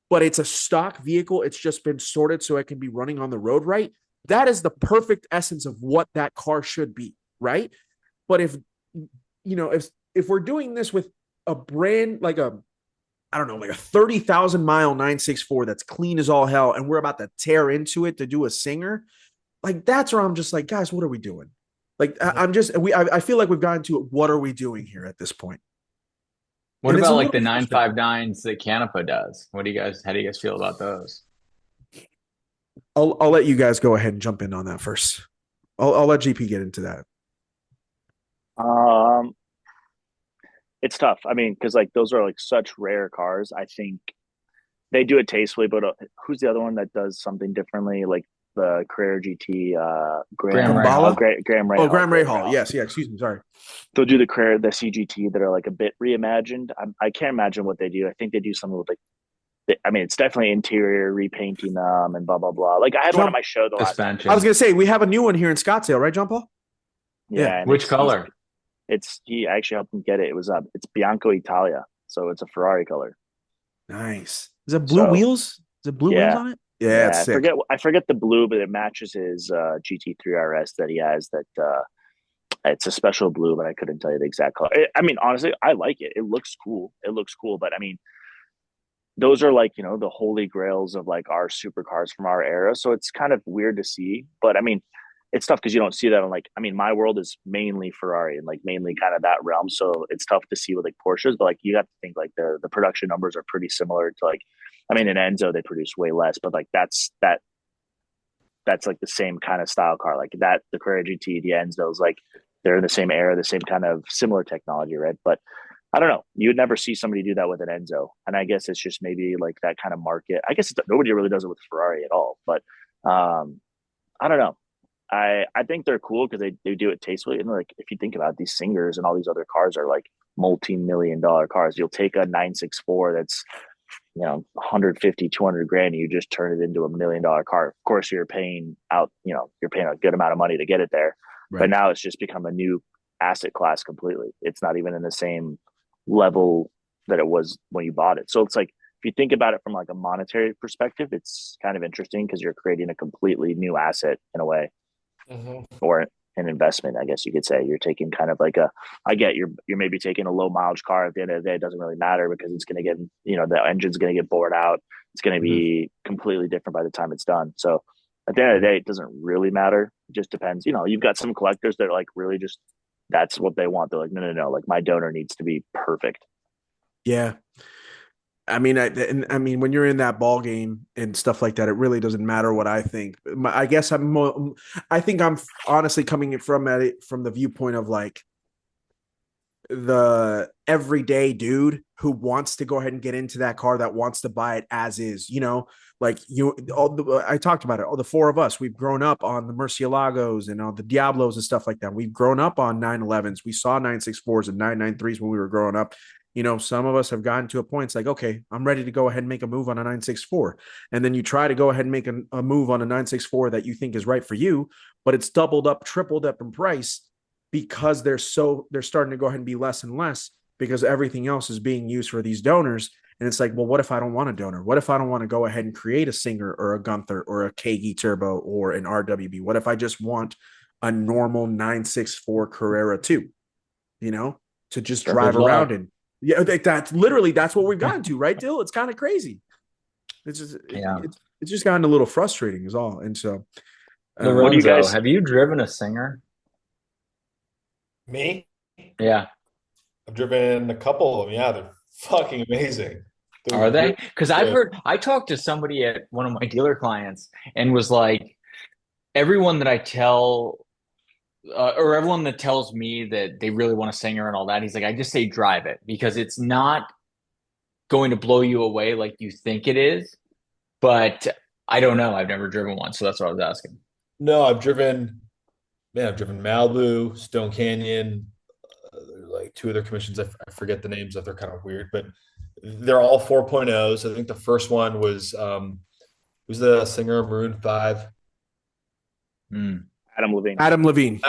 but it's a stock vehicle, it's just been sorted so it can be running on the road, right? That is the perfect essence of what that car should be, right? But if we're doing this with a brand like a 30,000 mile 964 that's clean as all hell, and we're about to tear into it to do a Singer, like that's where I'm just like, guys, what are we doing? Like I feel like we've gotten to what are we doing here at this point? What about like the 959s that Canepa does? How do you guys feel about those? I'll let you guys go ahead and jump in on that first. I'll let GP get into that. It's tough. I mean, because like those are like such rare cars. I think they do it tastefully, but who's the other one that does something differently? Like the Carrera GT, Graham Rahal. Oh, Graham Rahal. Yes, yeah. Excuse me. Sorry. They'll do the CGT that are like a bit reimagined. I can't imagine what they do. I think they do something with like I mean, it's definitely interior repainting them and blah blah blah. Like I had one on my show the last time. I was gonna say we have a new one here in Scottsdale, right, John Paul? Yeah. Which color? He actually helped me get it. It was it's Bianco Italia, so it's a Ferrari color. Nice. Is it blue wheels? Is it blue wheels on it? Yeah, it's sick. I forget the blue, but it matches his GT3 RS that he has. That it's a special blue, but I couldn't tell you the exact color. I mean, honestly, I like it. It looks cool. But I mean, those are like, the holy grails of like our supercars from our era. So it's kind of weird to see, but I mean, it's tough because you don't see that on like, I mean, my world is mainly Ferrari and like mainly kind of that realm. So it's tough to see with like Porsches, but like you have to think like the production numbers are pretty similar to like, I mean, in Enzo, they produce way less, but like that's like the same kind of style car. Like that, the Carrera GT, the Enzo's, like they're in the same era, the same kind of similar technology, right? But I don't know. You would never see somebody do that with an Enzo. And I guess it's just maybe like that kind of market. I guess nobody really does it with Ferrari at all. But I don't know. I think they're cool because they do it tastefully. And like, if you think about it, these Singers and all these other cars are like multi-million-dollar cars. You'll take a 964 that's, 150, 200 grand, and you just turn it into $1 million car. Of course, you're paying out, you're paying a good amount of money to get it there. Right. But now it's just become a new asset class completely. It's not even in the same level that it was when you bought it. So it's like, if you think about it from like a monetary perspective, it's kind of interesting because you're creating a completely new asset in a way, or an investment, I guess you could say. You're taking kind of like you're maybe taking a low mileage car. At the end of the day, it doesn't really matter because it's going to get, the engine's going to get bored out. It's going to be completely different by the time it's done. So at the end of the day, it doesn't really matter. It just depends. You've got some collectors that are like really just, that's what they want. They're like, no. Like my donor needs to be perfect. Yeah. I mean, I mean, when you're in that ball game and stuff like that, it really doesn't matter what I think. I guess I think I'm honestly coming from the viewpoint of like the everyday dude who wants to go ahead and get into that car, that wants to buy it as is, like I talked about it. All the four of us, we've grown up on the Murcielagos and all the Diablos and stuff like that. We've grown up on 911s. We saw 964s and 993s when we were growing up. Some of us have gotten to a point. It's like, okay, I'm ready to go ahead and make a move on a 964. And then you try to go ahead and make a move on a 964 that you think is right for you, but it's doubled up, tripled up in price because they're starting to go ahead and be less and less because everything else is being used for these donors. And it's like, well, what if I don't want a donor? What if I don't want to go ahead and create a Singer or a Gunther or a KG Turbo or an RWB? What if I just want a normal 964 Carrera 2, to just drive around in? Yeah, that's what we've gotten to, right, Dill? It's kind of crazy. It's just it's just gotten a little frustrating, is all. And so, Lorenzo, what do you guys have you driven a Singer? Me? Yeah, I've driven a couple of them. Yeah, they're fucking amazing. Are they? Because I talked to somebody at one of my dealer clients and was like, everyone that I tell. Or everyone that tells me that they really want a Singer and all that, he's like, I just say drive it because it's not going to blow you away like you think it is. But I don't know. I've never driven one, so that's what I was asking. No, I've driven Malibu, Stone Canyon, like two other commissions. I forget the names of. They're kind of weird, but they're all 4.0s. I think the first one was the Singer Maroon 5. Adam Levine.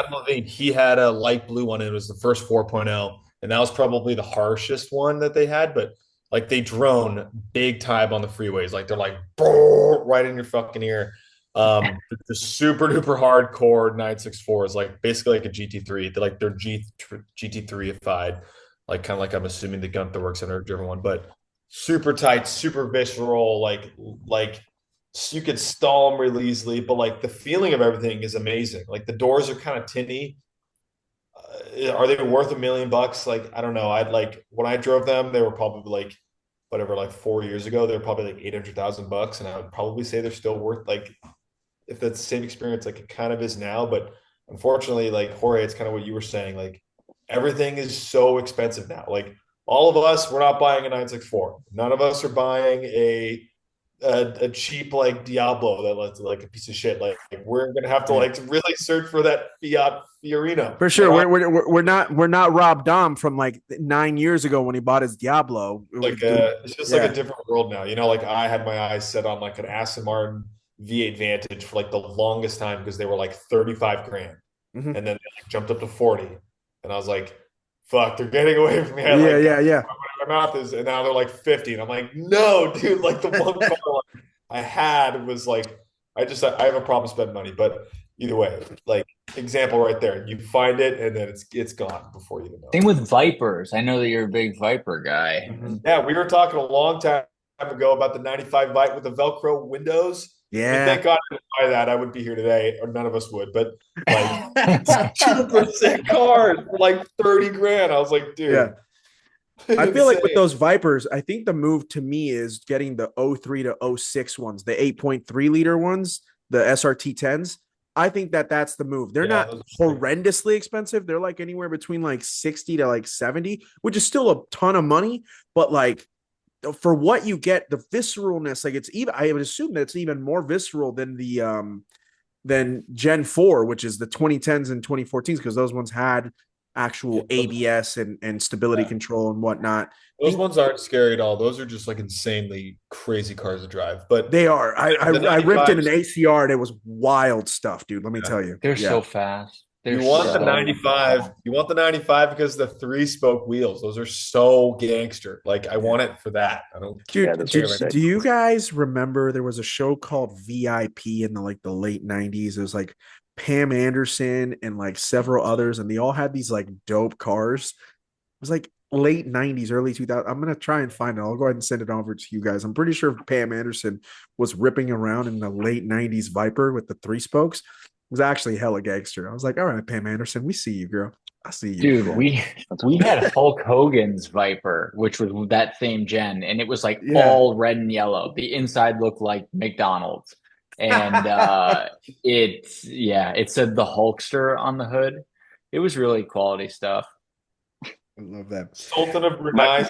He had a light blue one. And it was the first 4.0. And that was probably the harshest one that they had. But like they drone big time on the freeways. Like they're like right in your fucking ear. The super duper hardcore 964 is like basically like a GT3. They're GT3ified. Like kind of like I'm assuming the Gunther Works Center driven one. But super tight, super visceral, like you could stall them really easily, but like the feeling of everything is amazing. Like the doors are kind of tinny. Are they worth $1 million? Like, I don't know. When I drove them, they were probably like, whatever, like 4 years ago, they were probably like $800,000. And I would probably say they're still worth, like, if that's the same experience, like it kind of is now. But unfortunately, like Jorge, it's kind of what you were saying. Like everything is so expensive now. Like all of us, we're not buying a 964. None of us are buying a a cheap like Diablo that looks like a piece of shit. Like we're gonna have to like really search for that Fiat Fiorino. For sure. We're not Rob Dom from like 9 years ago when he bought his Diablo. Like it's just like a different world now. You know, like I had my eyes set on like an Aston Martin V8 Vantage for like the longest time because they were like 35 grand. Mm-hmm. And then they like jumped up to 40. And I was like, fuck, they're getting away from me. My mouth is, and now they're like 50. And I'm like, no, dude, like the one car I had was like, I have a problem spending money. But either way, like example right there. You find it and then it's gone before you even know. Same with Vipers. I know that you're a big Viper guy. Mm-hmm. Yeah, we were talking a long time ago about the 95 Vipe with the Velcro windows. Yeah. I mean, thank God I didn't buy that. I would be here today, or none of us would. But like, super sick cars for like 30 grand. I was like, dude. Yeah. I feel like with those Vipers, I think the move to me is getting the 03 to 06 ones, the 8.3 liter ones, the SRT 10s. I think that's the move. They're not horrendously expensive. They're like anywhere between like 60 to like 70, which is still a ton of money. But like for what you get, the visceralness, like it's even, I would assume that it's even more visceral than than Gen 4, which is the 2010s and 2014s, because those ones had actual ABS and stability control and whatnot. Those ones aren't scary at all. Those are just like insanely crazy cars to drive. But they are. I ripped in an ACR and it was wild stuff, dude. Let me tell you. They're so fast. You want the 95. You want the 95 because the 3-spoke wheels. Those are so gangster. Like I want it for that. I don't. Dude, do you guys remember there was a show called VIP in the late 90s? It was like Pam Anderson and like several others, and they all had these like dope cars. It was like late 90s, early 2000s. I'm gonna try and find it. I'll go ahead and send it over to you guys. I'm pretty sure Pam Anderson was ripping around in the late 90s Viper with the 3 spokes. It was actually hella gangster. I was like, all right, Pam Anderson, we see you, girl. I see you. Dude, we had Hulk Hogan's Viper, which was that same gen, and it was like all red and yellow. The inside looked like McDonald's. And it said the Hulkster on the hood. It was really quality stuff. I love that. Sultan of Brunei.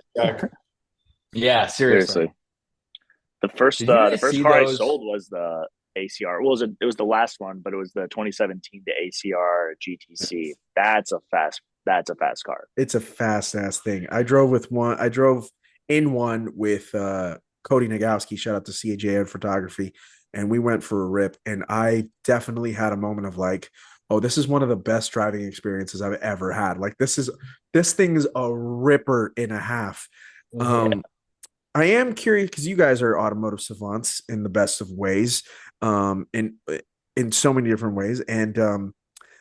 Yeah, seriously. The first car I sold was the ACR. Well, it was the last one, but it was the 2017 ACR GTC. That's a fast car. It's a fast ass thing. I drove in one with Cody Nagowski. Shout out to CAJ Photography. And we went for a rip. And I definitely had a moment of like, oh, this is one of the best driving experiences I've ever had. Like this thing is a ripper and a half. I am curious because you guys are automotive savants in the best of ways, in so many different ways. And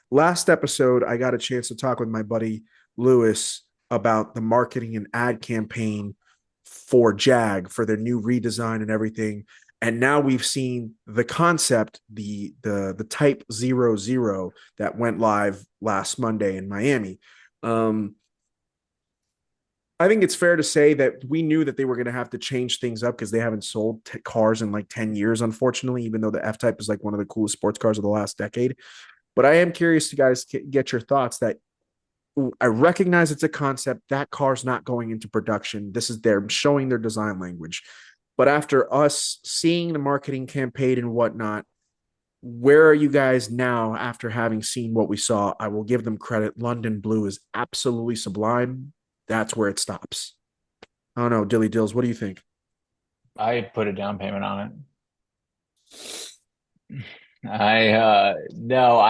last episode, I got a chance to talk with my buddy Lewis about the marketing and ad campaign for Jag, for their new redesign and everything. And now we've seen the concept, the Type 00 that went live last Monday in Miami. I think it's fair to say that we knew that they were going to have to change things up because they haven't sold cars in like 10 years, unfortunately, even though the F-Type is like one of the coolest sports cars of the last decade. But I am curious to guys get your thoughts that I recognize it's a concept. That car's not going into production. This is they're showing their design language. But after us seeing the marketing campaign and whatnot, where are you guys now after having seen what we saw? I will give them credit. London Blue is absolutely sublime. That's where it stops. I don't know, Dilly Dills, what do you think? I put a down payment on it. I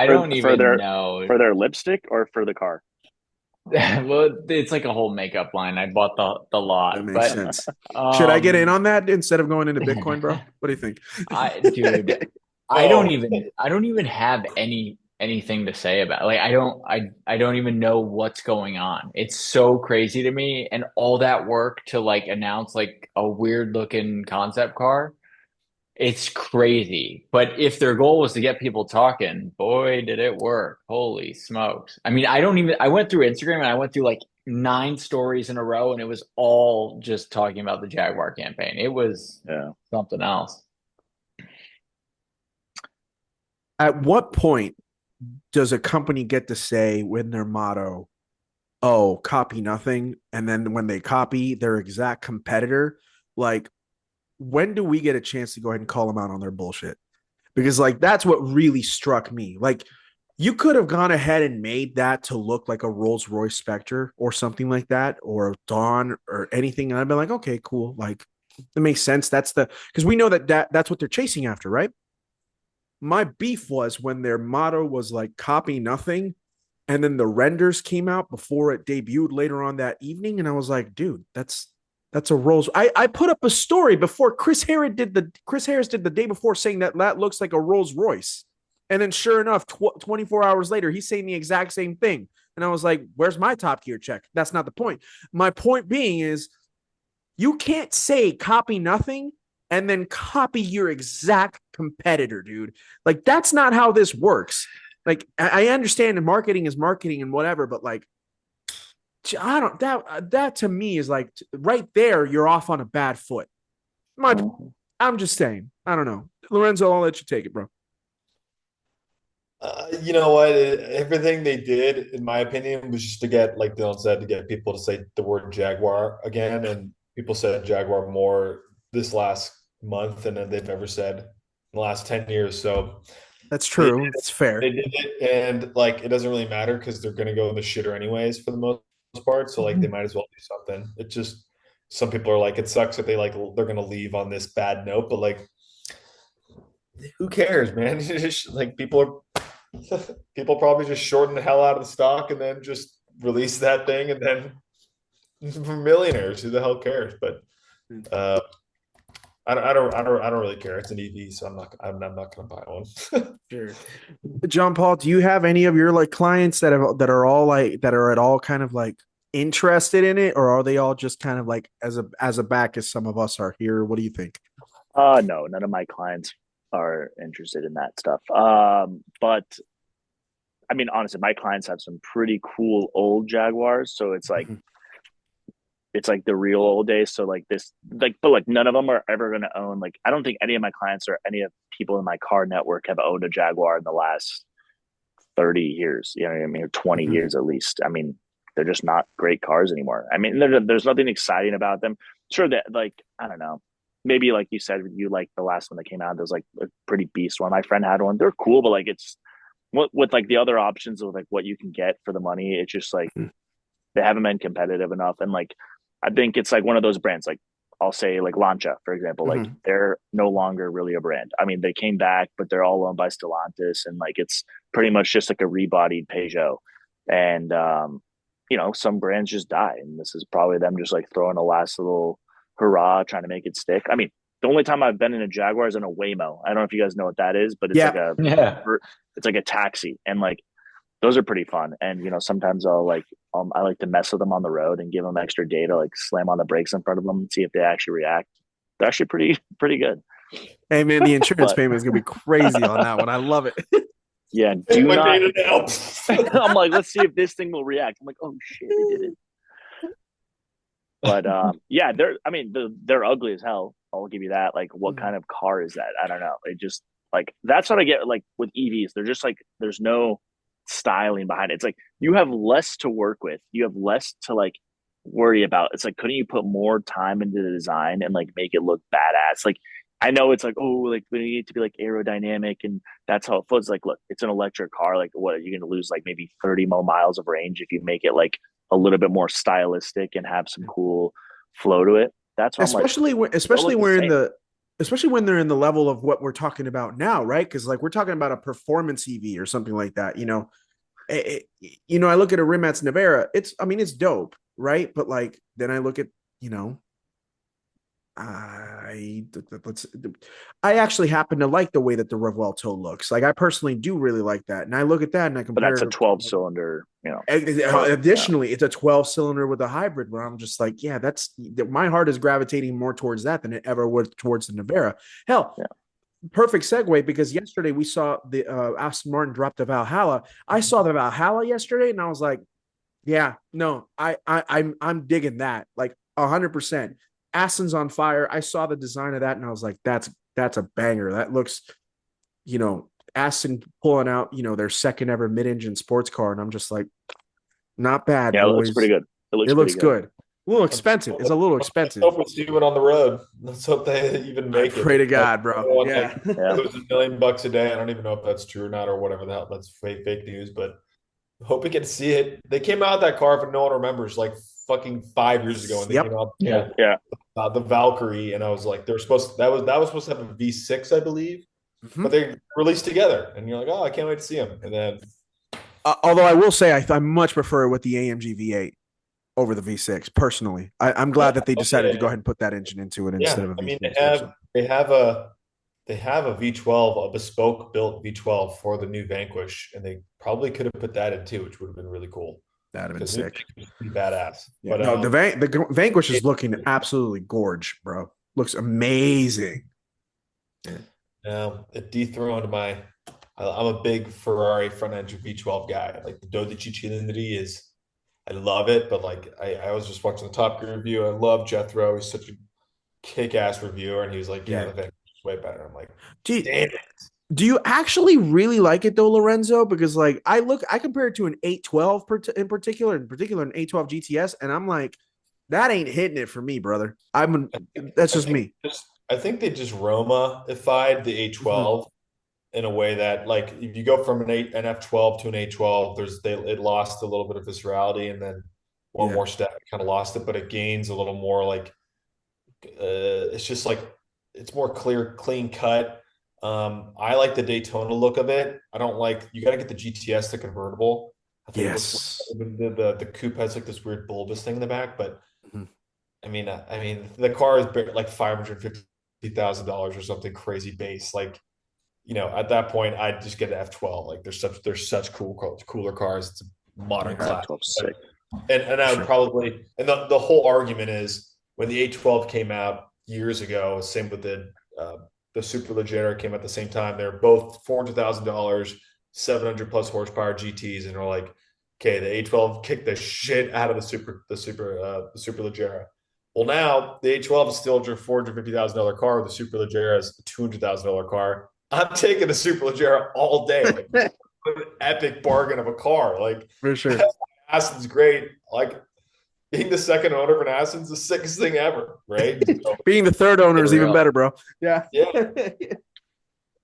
don't even know. For their lipstick or for the car? Well, it's like a whole makeup line. I bought the lot. That makes sense. Should I get in on that instead of going into Bitcoin, bro? What do you think? I don't even have anything to say about it. Like I don't even know what's going on. It's so crazy to me, and all that work to like announce like a weird looking concept car. It's crazy. But if their goal was to get people talking, boy, did it work. Holy smokes. I mean, I went through Instagram and I went through like 9 stories in a row, and it was all just talking about the Jaguar campaign. It was something else. At what point does a company get to say when their motto, oh, copy nothing, and then when they copy their exact competitor, like when do we get a chance to go ahead and call them out on their bullshit? Because like that's what really struck me. Like you could have gone ahead and made that to look like a Rolls Royce Spectre or something like that, or a Dawn or anything. And I'd be like, okay, cool. Like it makes sense. Because we know that's what they're chasing after, right? My beef was when their motto was like copy nothing. And then the renders came out before it debuted later on that evening. And I was like, dude, that's a Rolls. I put up a story before Chris Harris did the day before saying that looks like a Rolls Royce. And then sure enough, 24 hours later, he's saying the exact same thing. And I was like, where's my Top Gear check? That's not the point. My point being is you can't say copy nothing and then copy your exact competitor, dude. Like, that's not how this works. Like, I understand marketing is marketing and whatever, but like, I don't, that to me is like right there, you're off on a bad foot. I'm just saying, I don't know. Lorenzo, I'll let you take it, bro. You know what? Everything they did, in my opinion, was just to get, like Dylan said, to get people to say the word Jaguar again. And people said Jaguar more this last month than they've ever said in the last 10 years. So that's true. It's fair. They did it, and like it doesn't really matter because they're going to go in the shitter anyways for the most part. So like they might as well do something. It just, some people are like, it sucks that they're going to leave on this bad note, but like, who cares, man? Like people probably just shorten the hell out of the stock and then just release that thing, and then for millionaires, who the hell cares? But I don't really care. It's an EV, so I'm not going to buy one. Sure. John Paul, do you have any of your like clients that are at all kind of like interested in it, or are they all just kind of like as a back as some of us are here? What do you think? No, none of my clients are interested in that stuff. But I mean, honestly, my clients have some pretty cool old Jaguars, so it's like it's like the real old days. So like this, like, but like none of them are ever going to own. Like, I don't think any of my clients or any of people in my car network have owned a Jaguar in the last 30 years. You know what I mean? Or 20 years at least. I mean, they're just not great cars anymore. I mean, there's nothing exciting about them. Sure, that like, I don't know. Maybe like you said, you like the last one that came out. There's like a pretty beast one. My friend had one. They're cool, but like it's with like the other options of like what you can get for the money. It's just like they haven't been competitive enough. And like I think it's like one of those brands. Like I'll say like Lancia, for example. Like they're no longer really a brand. I mean, they came back, but they're all owned by Stellantis, and like it's pretty much just like a rebodied Peugeot. And you know, some brands just die, and this is probably them just like throwing a last little hurrah, trying to make it stick. I mean, the only time I've been in a Jaguar is in a Waymo. I don't know if you guys know what that is, but it's it's like a taxi, and like those are pretty fun. And you know, sometimes I like to mess with them on the road and give them extra data, like slam on the brakes in front of them and see if they actually react. They're actually pretty good. Hey man, the insurance payment is gonna be crazy on that one. I love it. Yeah, do not. I'm like, let's see if this thing will react. I'm like, oh shit, it did it. But yeah, they're ugly as hell. I'll give you that. Like, what kind of car is that? I don't know. It just like that's what I get like with EVs. They're just like there's no styling behind it. It's like you have less to work with. You have less to like worry about. It's like, couldn't you put more time into the design and like make it look badass? Like, I know it's like, oh, like we need it to be like aerodynamic and that's how it floats. Like, look, it's an electric car. Like, what, you're going to lose like maybe 30 more miles of range if you make it like a little bit more stylistic and have some cool flow to it. That's what especially when they're in the level of what we're talking about now, right? Because like we're talking about a performance EV or something like that. You know, I look at a Rimac Nevera. It's dope, right? But like then I look at I actually happen to like the way that the Revuelto looks. Like I personally do really like that, and I look at that and I compare. But that's a 12-cylinder, Additionally, it's a 12-cylinder with a hybrid. Where I'm just like, yeah, my heart is gravitating more towards that than it ever would towards the Nevera. Hell, perfect segue because yesterday we saw the Aston Martin drop the Valhalla. I saw the Valhalla yesterday, and I was like, yeah, no, I'm digging that like 100%. Aston's on fire. I saw the design of that and I was like, that's a banger. That looks, Aston pulling out, their second ever mid-engine sports car. And I'm just like, not bad. Yeah, boys. It looks pretty good. It looks good. A little expensive. It's a little expensive. Let's hope we see it on the road. Let's hope they even make it. Pray to God, bro. Yeah. It was $1 million a day. I don't even know if that's true or not, or whatever the hell. That's fake news, but hope we can see it. They came out that car, if no one remembers, like fucking 5 years ago, and they came out, the Valkyrie, and I was like, they're supposed that was supposed to have a V6, I believe, but they released together, and you're like, oh, I can't wait to see them. And then, although I will say, I much prefer it with the AMG V8 over the V6 personally. I'm glad that they decided to go ahead and put that engine into it instead of a V6. I mean, they have a V12, a bespoke built V12 for the new Vanquish, and they probably could have put that in too, which would have been really cool. That'd have been sick. Pretty badass. Yeah, but the Vanquish is looking absolutely gorge, bro. Looks amazing. It dethroned my. I'm a big Ferrari front engine V12 guy. Like the 12 cilindri is. I love it, but like I was just watching the Top Gear review. I love Jethro. He's such a kick-ass reviewer, and he was like, "Yeah, the Vanquish is way better." I'm like, "Damn it!" Do you actually really like it though, Lorenzo? Because like I compare it to an 812 in particular an 812 GTS, and I'm like, that ain't hitting it for me, brother. That's just me. I think they just Roma-ified the 812. In a way that, like, if you go from an F12 to an A12, it lost a little bit of viscerality, and then one more step, it kind of lost it, but it gains a little more. Like, it's just like it's more clean cut. I like the Daytona look of it. I don't like. You got to get the GTS, the convertible. I think the coupe has like this weird bulbous thing in the back, but I mean, the car is like $550,000 or something crazy base, like. You know, at that point, I'd just get an F12. Like, there's such cooler cars. It's a modern class. And I would probably, and the whole argument is when the A12 came out years ago, same with the Superleggera came at the same time. They're both $400,000, 700 plus horsepower GTs, and they're like, okay, the A12 kicked the shit out of the Superleggera. Well, now the A12 is still a $450,000 car. The Superleggera is a $200,000 car. I'm taking the Superleggera all day. Like, an epic bargain of a car. Like, for sure. Aston's great. Like, being the second owner of an Aston's the sickest thing ever, right? So, being the third owner is even better, bro. Yeah.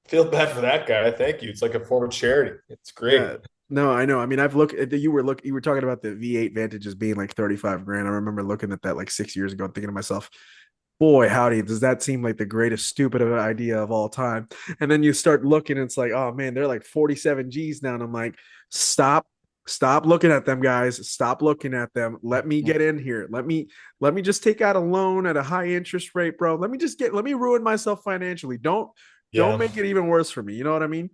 Feel bad for that guy. Thank you. It's like a form of charity. It's great. Yeah. No, I know. I mean, I've looked at you were talking about the V8 Vantages being like 35 grand. I remember looking at that like 6 years ago and thinking to myself, boy, howdy, does that seem like the greatest stupid of an idea of all time? And then you start looking and it's like, oh man, they're like 47 G's now. And I'm like, stop looking at them, guys. Stop looking at them. Let me get in here. Let me just take out a loan at a high interest rate, bro. Let me ruin myself financially. Don't make it even worse for me. You know what I mean?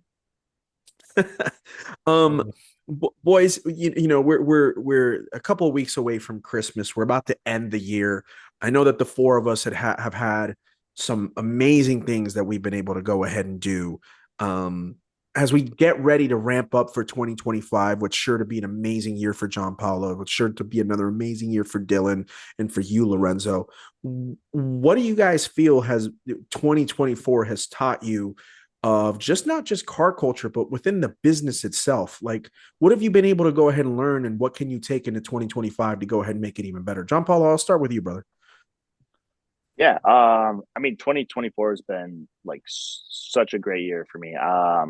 Boys, you know, we're a couple of weeks away from Christmas. We're about to end the year. I know that the four of us have had some amazing things that we've been able to go ahead and do. As we get ready to ramp up for 2025, what's sure to be an amazing year for Gian Paolo, what's sure to be another amazing year for Dylan and for you, Lorenzo. What do you guys feel 2024 has taught you of not just car culture, but within the business itself? Like, what have you been able to go ahead and learn, and what can you take into 2025 to go ahead and make it even better? Gian Paolo, I'll start with you, brother. Yeah. I mean, 2024 has been like such a great year for me. I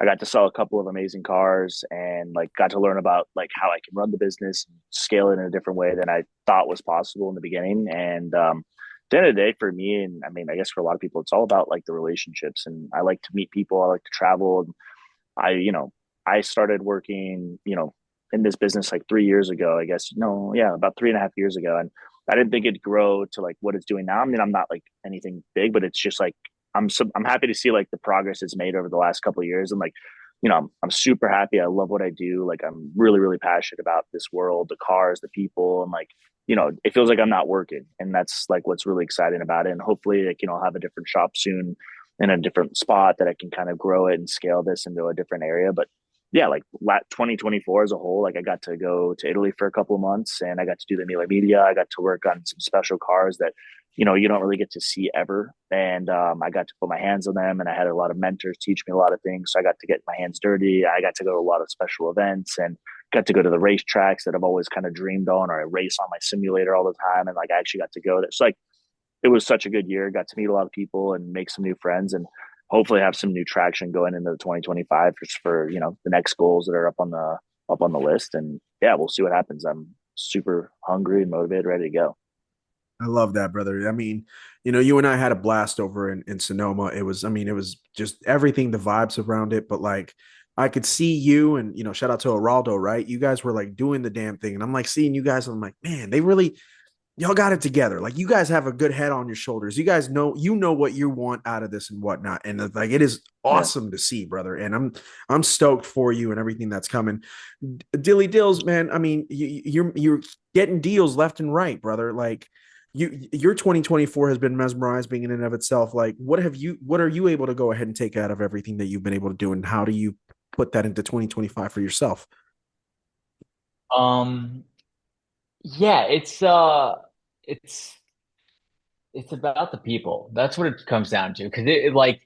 got to sell a couple of amazing cars and like got to learn about like how I can run the business and scale it in a different way than I thought was possible in the beginning. And, at the end of the day, for me, and I mean, I guess for a lot of people, it's all about like the relationships. And I like to meet people. I like to travel. And I started working, in this business like 3 years ago, I guess, about 3.5 years ago. And I didn't think it'd grow to like what it's doing now. I mean, I'm not like anything big, but it's just like, I'm happy to see like the progress it's made over the last couple of years. And like, I'm super happy. I love what I do. Like, I'm really, really passionate about this world, the cars, the people, and like, it feels like I'm not working, and that's like what's really exciting about it. And hopefully, like, I'll have a different shop soon in a different spot that I can kind of grow it and scale this into a different area. But yeah, like 2024 as a whole, like I got to go to Italy for a couple of months, and I got to do the Mille Media. I got to work on some special cars that, you don't really get to see ever. And I got to put my hands on them, and I had a lot of mentors teach me a lot of things. So I got to get my hands dirty. I got to go to a lot of special events, and, got to go to the racetracks that I've always kind of dreamed on, or I race on my simulator all the time. And like, I actually got to go there. So like, it was such a good year. Got to meet a lot of people and make some new friends, and hopefully have some new traction going into 2025 just for, you know, the next goals that are up on the list. And yeah, we'll see what happens. I'm super hungry and motivated, ready to go. I love that, brother. I mean, you know, you and I had a blast over in Sonoma. It was, I mean, it was just everything, the vibes around it. But like, I could see you and, you know, shout out to Geraldo, right? You guys were like doing the damn thing. And I'm like seeing you guys, and I'm like, man, they really, y'all got it together. Like, you guys have a good head on your shoulders. You guys know, you know what you want out of this and whatnot. And like, it is awesome to see, brother. And I'm stoked for you and everything that's coming. Dilly Dills, man. I mean, you're getting deals left and right, brother. Like, your 2024 has been mesmerizing in and of itself. Like, what are you able to go ahead and take out of everything that you've been able to do, and how do you put that into 2025 for yourself? Yeah, it's it's about the people. That's what it comes down to. Because it like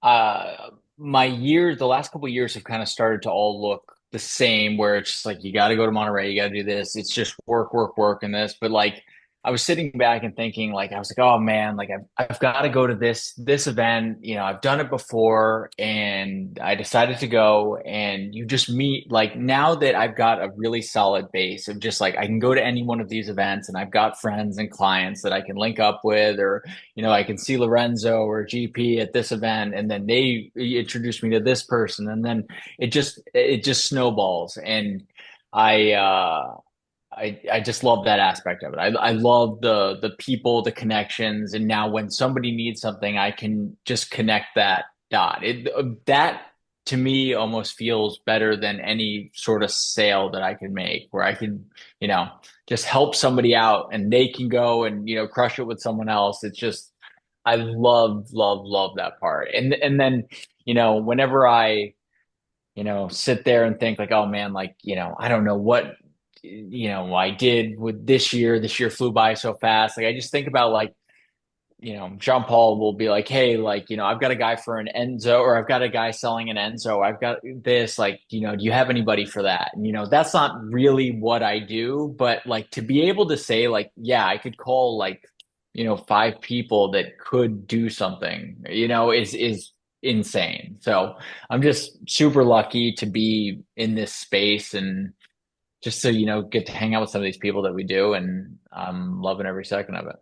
my years, the last couple of years have kind of started to all look the same, where it's just like you got to go to Monterey, you got to do this. It's just work, work, work, and this. But like I was sitting back and thinking, like I was like, oh man, like I've got to go to this event. You know, I've done it before, and I decided to go. And you just meet, like, now that I've got a really solid base of just like I can go to any one of these events, and I've got friends and clients that I can link up with, or you know, I can see Lorenzo or GP at this event, and then they introduce me to this person, and then it just snowballs. And I I just love that aspect of it. I love the people, the connections, and now when somebody needs something, I can just connect that dot. That to me almost feels better than any sort of sale that I can make, where I can, you know, just help somebody out and they can go and, you know, crush it with someone else. It's just I love that part. And then, you know, whenever I, you know, sit there and think like, oh man, like, you know, I don't know what, you know, I did with this year. This year flew by so fast. Like I just think about, like, you know, Jean Paul will be like, hey, like, you know, I've got a guy for an Enzo, or I've got a guy selling an Enzo. I've got this, like, you know, do you have anybody for that? And, you know, that's not really what I do, but like to be able to say like, yeah, I could call like, you know, 5 people that could do something, you know, is insane. So I'm just super lucky to be in this space, and just to, you know, get to hang out with some of these people that we do, and I'm loving every second of it.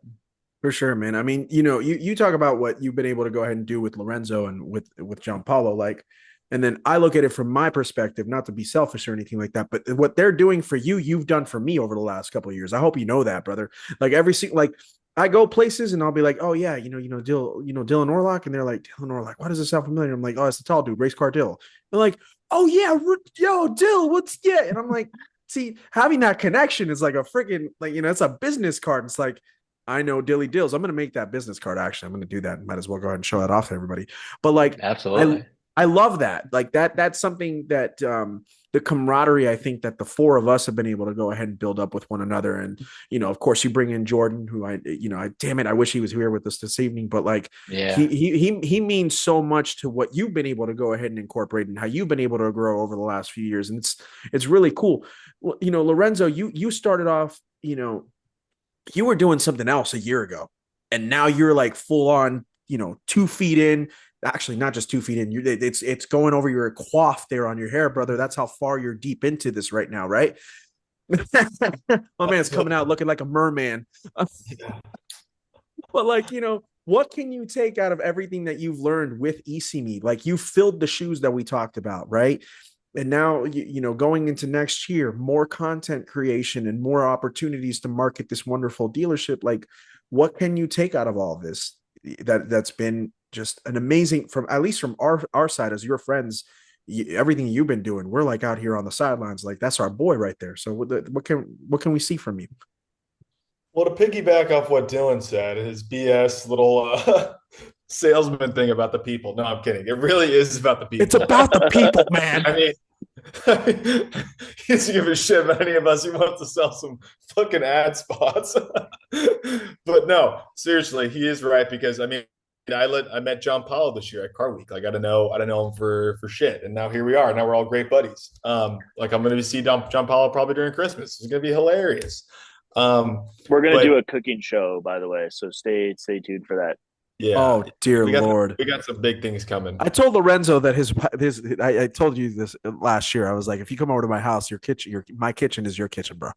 For sure, man. I mean, you know, you talk about what you've been able to go ahead and do with Lorenzo and with Gian Paolo, like, and then I look at it from my perspective, not to be selfish or anything like that, but what they're doing for you, you've done for me over the last couple of years. I hope you know that, brother. Like every single, like I go places and I'll be like, oh yeah, Dylan Orluck, and they're like, Dylan Orluck, why does this sound familiar? I'm like, oh, it's the tall dude, race car Dill. They're like, oh yeah, yo, Dill, what's yeah? And I'm like, see, having that connection is like a freaking, like, you know, it's a business card. It's like, I know Dilly Dills. I'm going to make that business card. Actually, I'm going to do that. Might as well go ahead and show that off to everybody. But like, Absolutely. I love that. Like that's something that the camaraderie, I think that the four of us have been able to go ahead and build up with one another. And, you know, of course you bring in Jordan, who damn it, I wish he was here with us this evening, but like, Yeah, he means so much to what you've been able to go ahead and incorporate and how you've been able to grow over the last few years. And it's really cool. You know, Lorenzo, you started off, you know, you were doing something else a year ago, and now you're like full on, you know, 2 feet in. Actually, not just 2 feet in. It's going over your coif there on your hair, brother. That's how far you're deep into this right now, right? My man's coming out looking like a merman. But like, you know, what can you take out of everything that you've learned with Issimi? Like you filled the shoes that we talked about, right? And now, you know, going into next year, more content creation and more opportunities to market this wonderful dealership. Like, what can you take out of all of this? That's been just an amazing, from at least from our side as your friends, everything you've been doing. We're like out here on the sidelines, like that's our boy right there. So what can we see from you? Well, to piggyback off what Dylan said, his BS little salesman thing about the people. No, I'm kidding. It really is about the people. It's about the people, man. I mean, he doesn't give a shit about any of us. He wants to sell some fucking ad spots. But no, seriously, he is right, because I mean, I met John Paolo this year at Car Week. Like I don't know him for shit, and now here we are. Now we're all great buddies. Like I'm going to see John Paolo probably during Christmas. It's going to be hilarious. We're going to do a cooking show, by the way, so stay tuned for that. Yeah. Oh dear Lord, we got some big things coming. I told Lorenzo that I told you this last year. I was like, if you come over to my house, my kitchen is your kitchen, bro.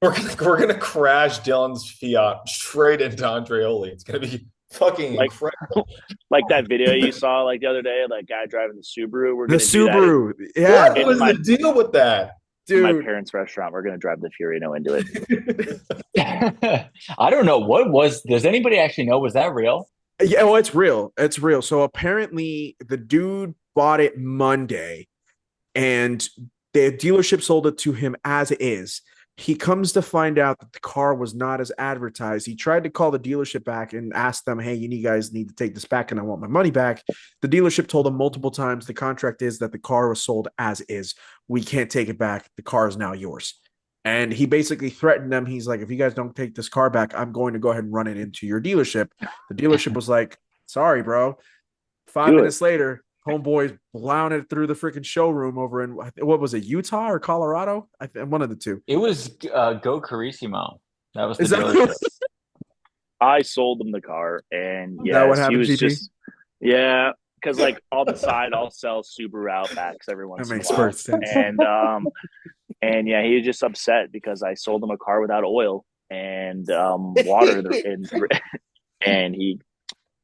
We're gonna crash Dylan's Fiat straight into Andreoli. It's gonna be fucking incredible. Like that video you saw like the other day, like guy driving the Subaru. We're gonna do Subaru. Yeah. What was the deal with that? Dude. My parents' restaurant. We're gonna drive the Fiorino into it. I don't know does anybody actually know? Was that real? Yeah, well, it's real. It's real. So apparently the dude bought it Monday and the dealership sold it to him as is. He comes to find out that the car was not as advertised. He tried to call the dealership back and ask them, hey, you guys need to take this back and I want my money back. The dealership told him multiple times the contract is that the car was sold as is. We can't take it back. The car is now yours. And he basically threatened them. He's like, if you guys don't take this car back, I'm going to go ahead and run it into your dealership. The dealership was like, sorry, bro. 5 minutes later, homeboys plowing it through the freaking showroom over in, what was it, Utah or Colorado? One of the two. It was Go Carrisimo. That was the dealership. I sold him the car, and yeah, what happened, he was GG? just because like on the side I'll sell Subaru Outbacks every once in a while. Sense. And yeah, he was just upset because I sold him a car without oil and water, and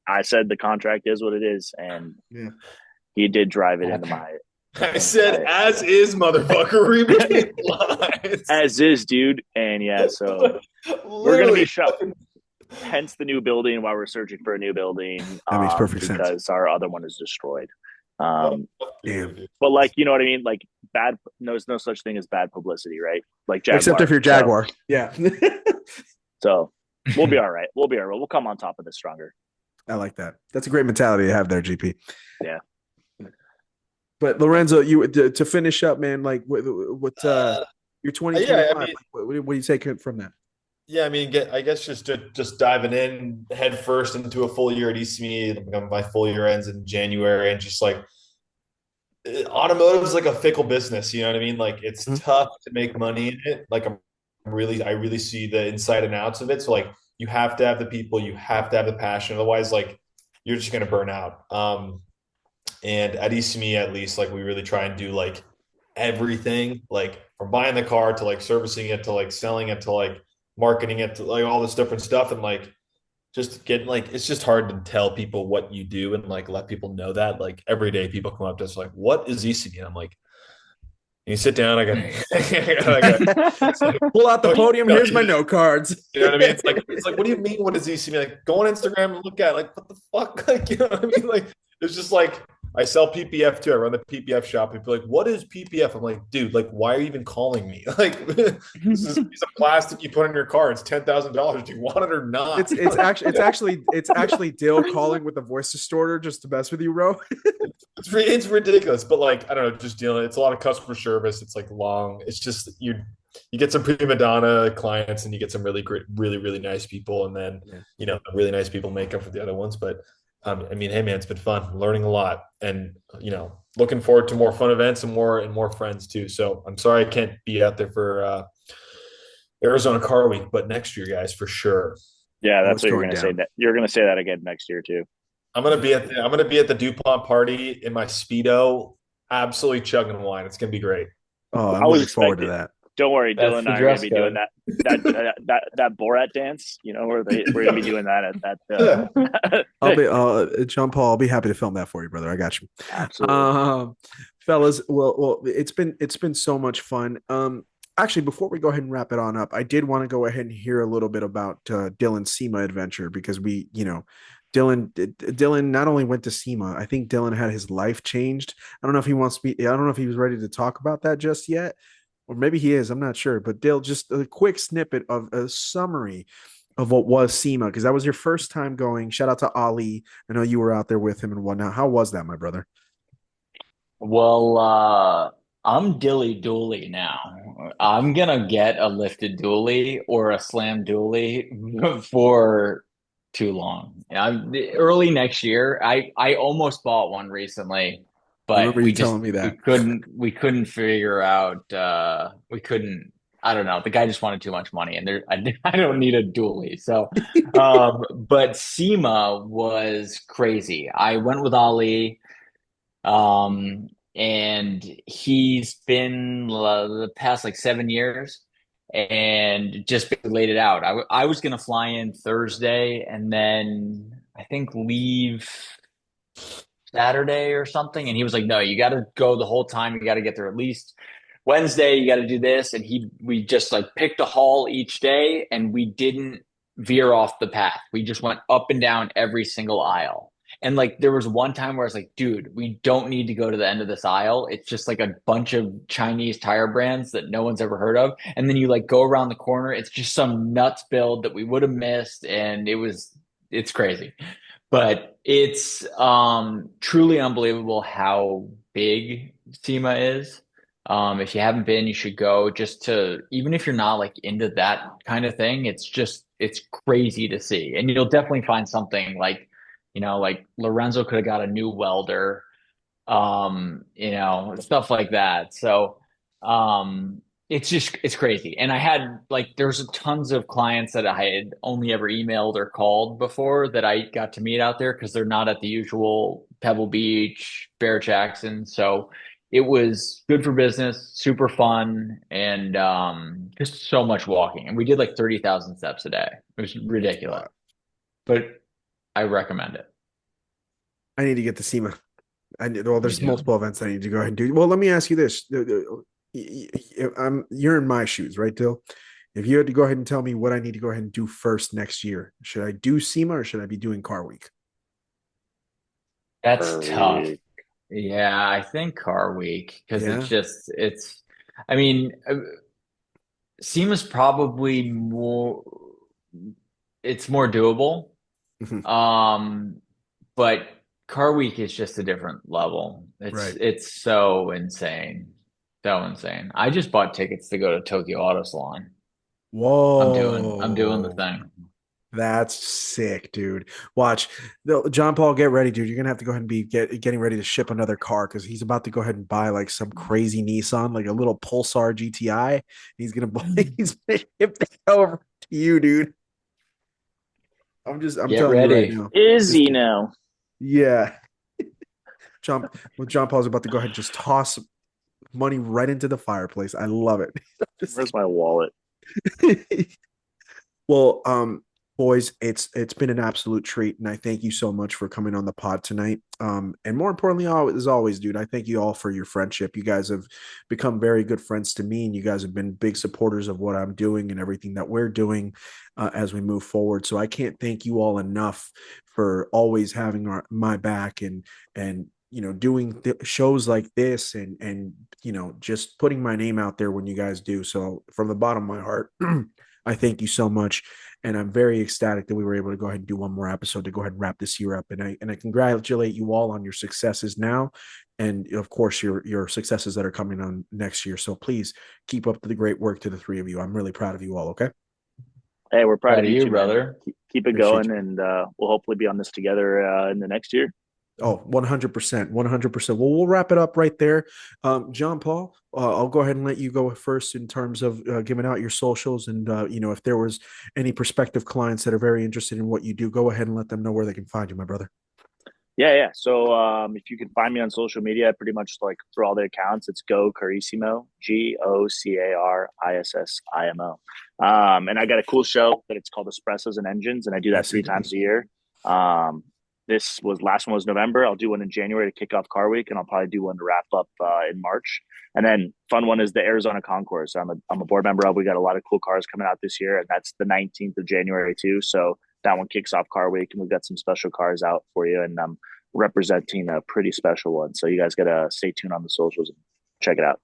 I said the contract is what it is, and he did drive it into my. I said, as is, motherfucker. As is, dude. And yeah, so we're going to be shut. Hence the new building while we're searching for a new building. That makes perfect sense. Because our other one is destroyed. But like, you know what I mean? Like there's no such thing as bad publicity, right? Like Jaguar. Except if you're Jaguar. So, yeah. So we'll be all right. We'll come on top of this stronger. I like that. That's a great mentality to have there, GP. Yeah. But Lorenzo, you to finish up, man. Like, what your 2025? Yeah, I mean, what do you take from that? Yeah, I mean, I guess just diving in head first into a full year at Issimi. My full year ends in January, and just like automotive is like a fickle business. You know what I mean? Like it's tough to make money in it. Like I really see the inside and outs of it. So like you have to have the people, you have to have the passion. Otherwise, like you're just gonna burn out. And at Issimi, at least, like we really try and do like everything, like from buying the car to like servicing it to like selling it to like marketing it to like all this different stuff. And like just getting like, it's just hard to tell people what you do and like let people know that. Like every day people come up to us like, what is Issimi? And I'm like, you sit down, I got pull out the podium. Here's my note cards. You know what I mean? It's like, what do you mean? What is Issimi? Like, go on Instagram and look at it. Like, what the fuck? Like, you know what I mean? Like, it's just like, I sell PPF too. I run the PPF shop. People are like, what is PPF? I'm like, dude, like, why are you even calling me? Like, this is a piece of plastic you put in your car. It's $10,000. Do you want it or not? It's actually Dill calling with a voice distorter just to mess with you, bro. It's ridiculous, but like, I don't know, just dealing. It's a lot of customer service. It's like long. It's just you get some prima donna clients and you get some really great, really nice people, and then you know, really nice people make up for the other ones. But I mean, hey man, it's been fun, I'm learning a lot, and you know, looking forward to more fun events and more friends too. So I'm sorry I can't be out there for Arizona Car Week, but next year, guys, for sure. Yeah, that's what you're going to say. That you're going to say that again next year too. I'm gonna be at the Dupont party in my Speedo, absolutely chugging wine. It's gonna be great. Oh, I'm looking forward to that. Don't worry, Dylan and I are going to be doing that Borat dance. You know, we're going to be doing that at that. I'll be John Paul. I'll be happy to film that for you, brother. I got you. Absolutely, fellas. Well, it's been so much fun. Actually, before we go ahead and wrap it on up, I did want to go ahead and hear a little bit about Dylan's SEMA adventure, because we, you know, Dylan not only went to SEMA, I think Dylan had his life changed. I don't know if he wants me. I don't know if he was ready to talk about that just yet. Or maybe he is, I'm not sure. But Dale, just a quick snippet of a summary of what was SEMA, because that was your first time going. Shout out to Ali. I know you were out there with him and whatnot. How was that, my brother? Well, I'm dilly dooley now. I'm going to get a lifted dually or a slam dually for too long. Early next year, I almost bought one recently, I but remember you telling me we that. couldn't figure out we couldn't. I don't know. The guy just wanted too much money, and I don't need a dually. So, but SEMA was crazy. I went with Ali. And he's been the past like 7 years and just basically laid it out. I was going to fly in Thursday and then I think leave Saturday or something. And he was like, no, you got to go the whole time. You got to get there at least Wednesday. You got to do this. And we just like picked a haul each day and we didn't veer off the path. We just went up and down every single aisle. And like there was one time where I was like, dude, we don't need to go to the end of this aisle. It's just like a bunch of Chinese tire brands that no one's ever heard of. And then you like go around the corner, it's just some nuts build that we would have missed. And it's crazy. But it's truly unbelievable how big SEMA is. If you haven't been, you should go just to, even if you're not like into that kind of thing, it's crazy to see. And you'll definitely find something like, like Lorenzo could have got a new welder, stuff like that. So, it's crazy. And I had like, there's tons of clients that I had only ever emailed or called before that I got to meet out there because they're not at the usual Pebble Beach, Bear Jackson. So it was good for business, super fun, and just so much walking. And we did like 30,000 steps a day. It was ridiculous, but I recommend it. I need to get to SEMA. Well, Me there's too. multiple events I need to go ahead and do. Well, let me ask you this. You're in my shoes, right, Dill? If you had to go ahead and tell me what I need to go ahead and do first next year, should I do SEMA or should I be doing Car Week? That's tough. Yeah, I think Car Week because Yeah. I mean, SEMA's probably it's more doable. Mhm. But Car Week is just a different level. Right. It's so insane. So insane. I just bought tickets to go to Tokyo Auto Salon. I'm doing the Whoa. thing. That's sick, dude. Watch. John Paul, get ready, dude. You're gonna have to go ahead and be getting ready to ship another car because he's about to go ahead and buy like some crazy Nissan, like a little Pulsar GTI. He's gonna buy, he's gonna ship that over to you, dude. I'm Get telling you right ready. now. Is Just he now? yeah. John Paul's about to go ahead and just toss money right into the fireplace. I love it. Where's my wallet? Well, boys, it's been an absolute treat, and I thank you so much for coming on the pod tonight. And more importantly, as always, dude, I thank you all for your friendship. You guys have become very good friends to me, and you guys have been big supporters of what I'm doing and everything that we're doing as we move forward. So I can't thank you all enough for always having my back and doing shows like this and just putting my name out there when you guys do. So from the bottom of my heart, I thank you so much. And I'm very ecstatic that we were able to go ahead and do one more episode to go ahead and wrap this year up. And I congratulate you all on your successes now, and of course your successes that are coming on next year. So please keep up the great work to the three of you. I'm really proud of you all. Okay. Hey, we're proud Proud of of you you, too, man. brother. Keep it Appreciate going, you. and we'll hopefully be on this together in the next year. Oh, 100%, 100%. Well, we'll wrap it up right there. John Paul, I'll go ahead and let you go first in terms of giving out your socials. And, if there was any prospective clients that are very interested in what you do, go ahead and let them know where they can find you, my brother. Yeah. So if you can find me on social media, pretty much like through all the accounts, it's Go Carrisimo, GoCarissimo. And I got a cool show that it's called Espressos and Engines, and I do that three times a year. Last one was November. I'll do one in January to kick off Car Week, and I'll probably do one to wrap up in March. And then fun one is the Arizona Concourse. I'm a board member of. We got a lot of cool cars coming out this year, and that's the 19th of January too. So that one kicks off Car Week, and we've got some special cars out for you. And I'm representing a pretty special one. So you guys got to stay tuned on the socials and check it out.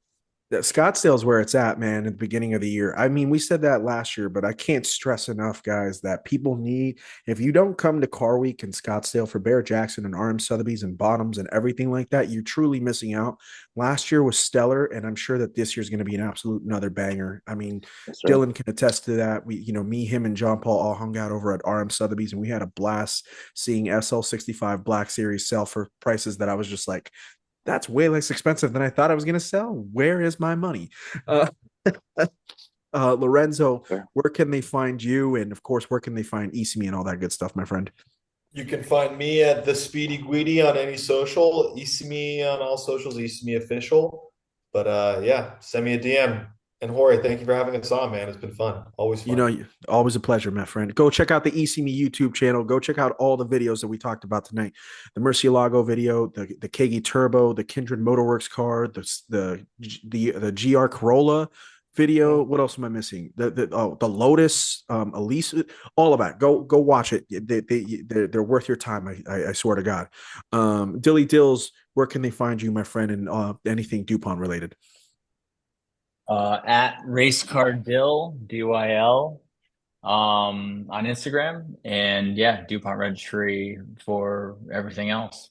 Scottsdale's where it's at, man, at the beginning of the year. I mean, we said that last year, but I can't stress enough, guys, that people need, if you don't come to Car Week in Scottsdale for Bear Jackson and RM Sotheby's and Bottoms and everything like that, you're truly missing out. Last year was stellar, and I'm sure that this year's going to be an absolute another banger. I mean, That's right. Dylan can attest to that. Me, him, and John Paul all hung out over at RM Sotheby's, and we had a blast seeing SL65 Black Series sell for prices that I was just like, that's way less expensive than I thought I was going to sell. Where is my money? Uh, Lorenzo, Sure. where can they find you? And of course, where can they find Issimi and all that good stuff, my friend? You can find me at the Speedy Guidi on any social, Issimi on all socials, Issimi official. But yeah, send me a DM. And Jorge, thank you for having us on, man. It's been fun. Always fun. Always a pleasure, my friend. Go check out the Issimi YouTube channel. Go check out all the videos that we talked about tonight. The Murcielago video, the Kegi Turbo, the Kindred Motorworks car, the GR Corolla video. What else am I missing? The Lotus, Elise, all of that. Go watch it. They're worth your time. I swear to God. Dilly Dills, where can they find you, my friend, and anything Dupont related? At RaceCarDill, DYL, on Instagram, and yeah, Dupont Registry for everything else.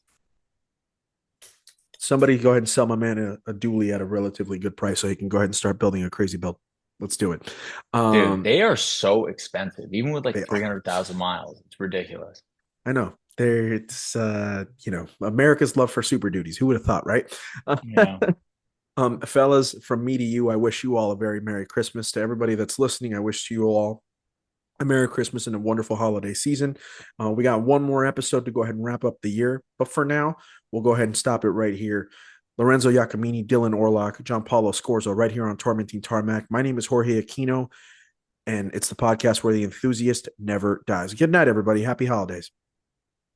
Somebody go ahead and sell my man a dually at a relatively good price so he can go ahead and start building a crazy build. Let's do it. Dude, they are so expensive, even with like They are. 300,000 miles. It's ridiculous. I know. It's America's love for Super Duties. Who would have thought, right? Yeah. Fellas, from me to you, I wish you all a very Merry Christmas. To everybody that's listening, I wish you all a Merry Christmas and a wonderful holiday season. We got one more episode to go ahead and wrap up the year. But for now, we'll go ahead and stop it right here. Lorenzo Iacomini, Dylan Orluck, Gian Paolo Scorzo, right here on Tormenting Tarmac. My name is Jorge Aquino, and it's the podcast where the enthusiast never dies. Good night, everybody. Happy holidays.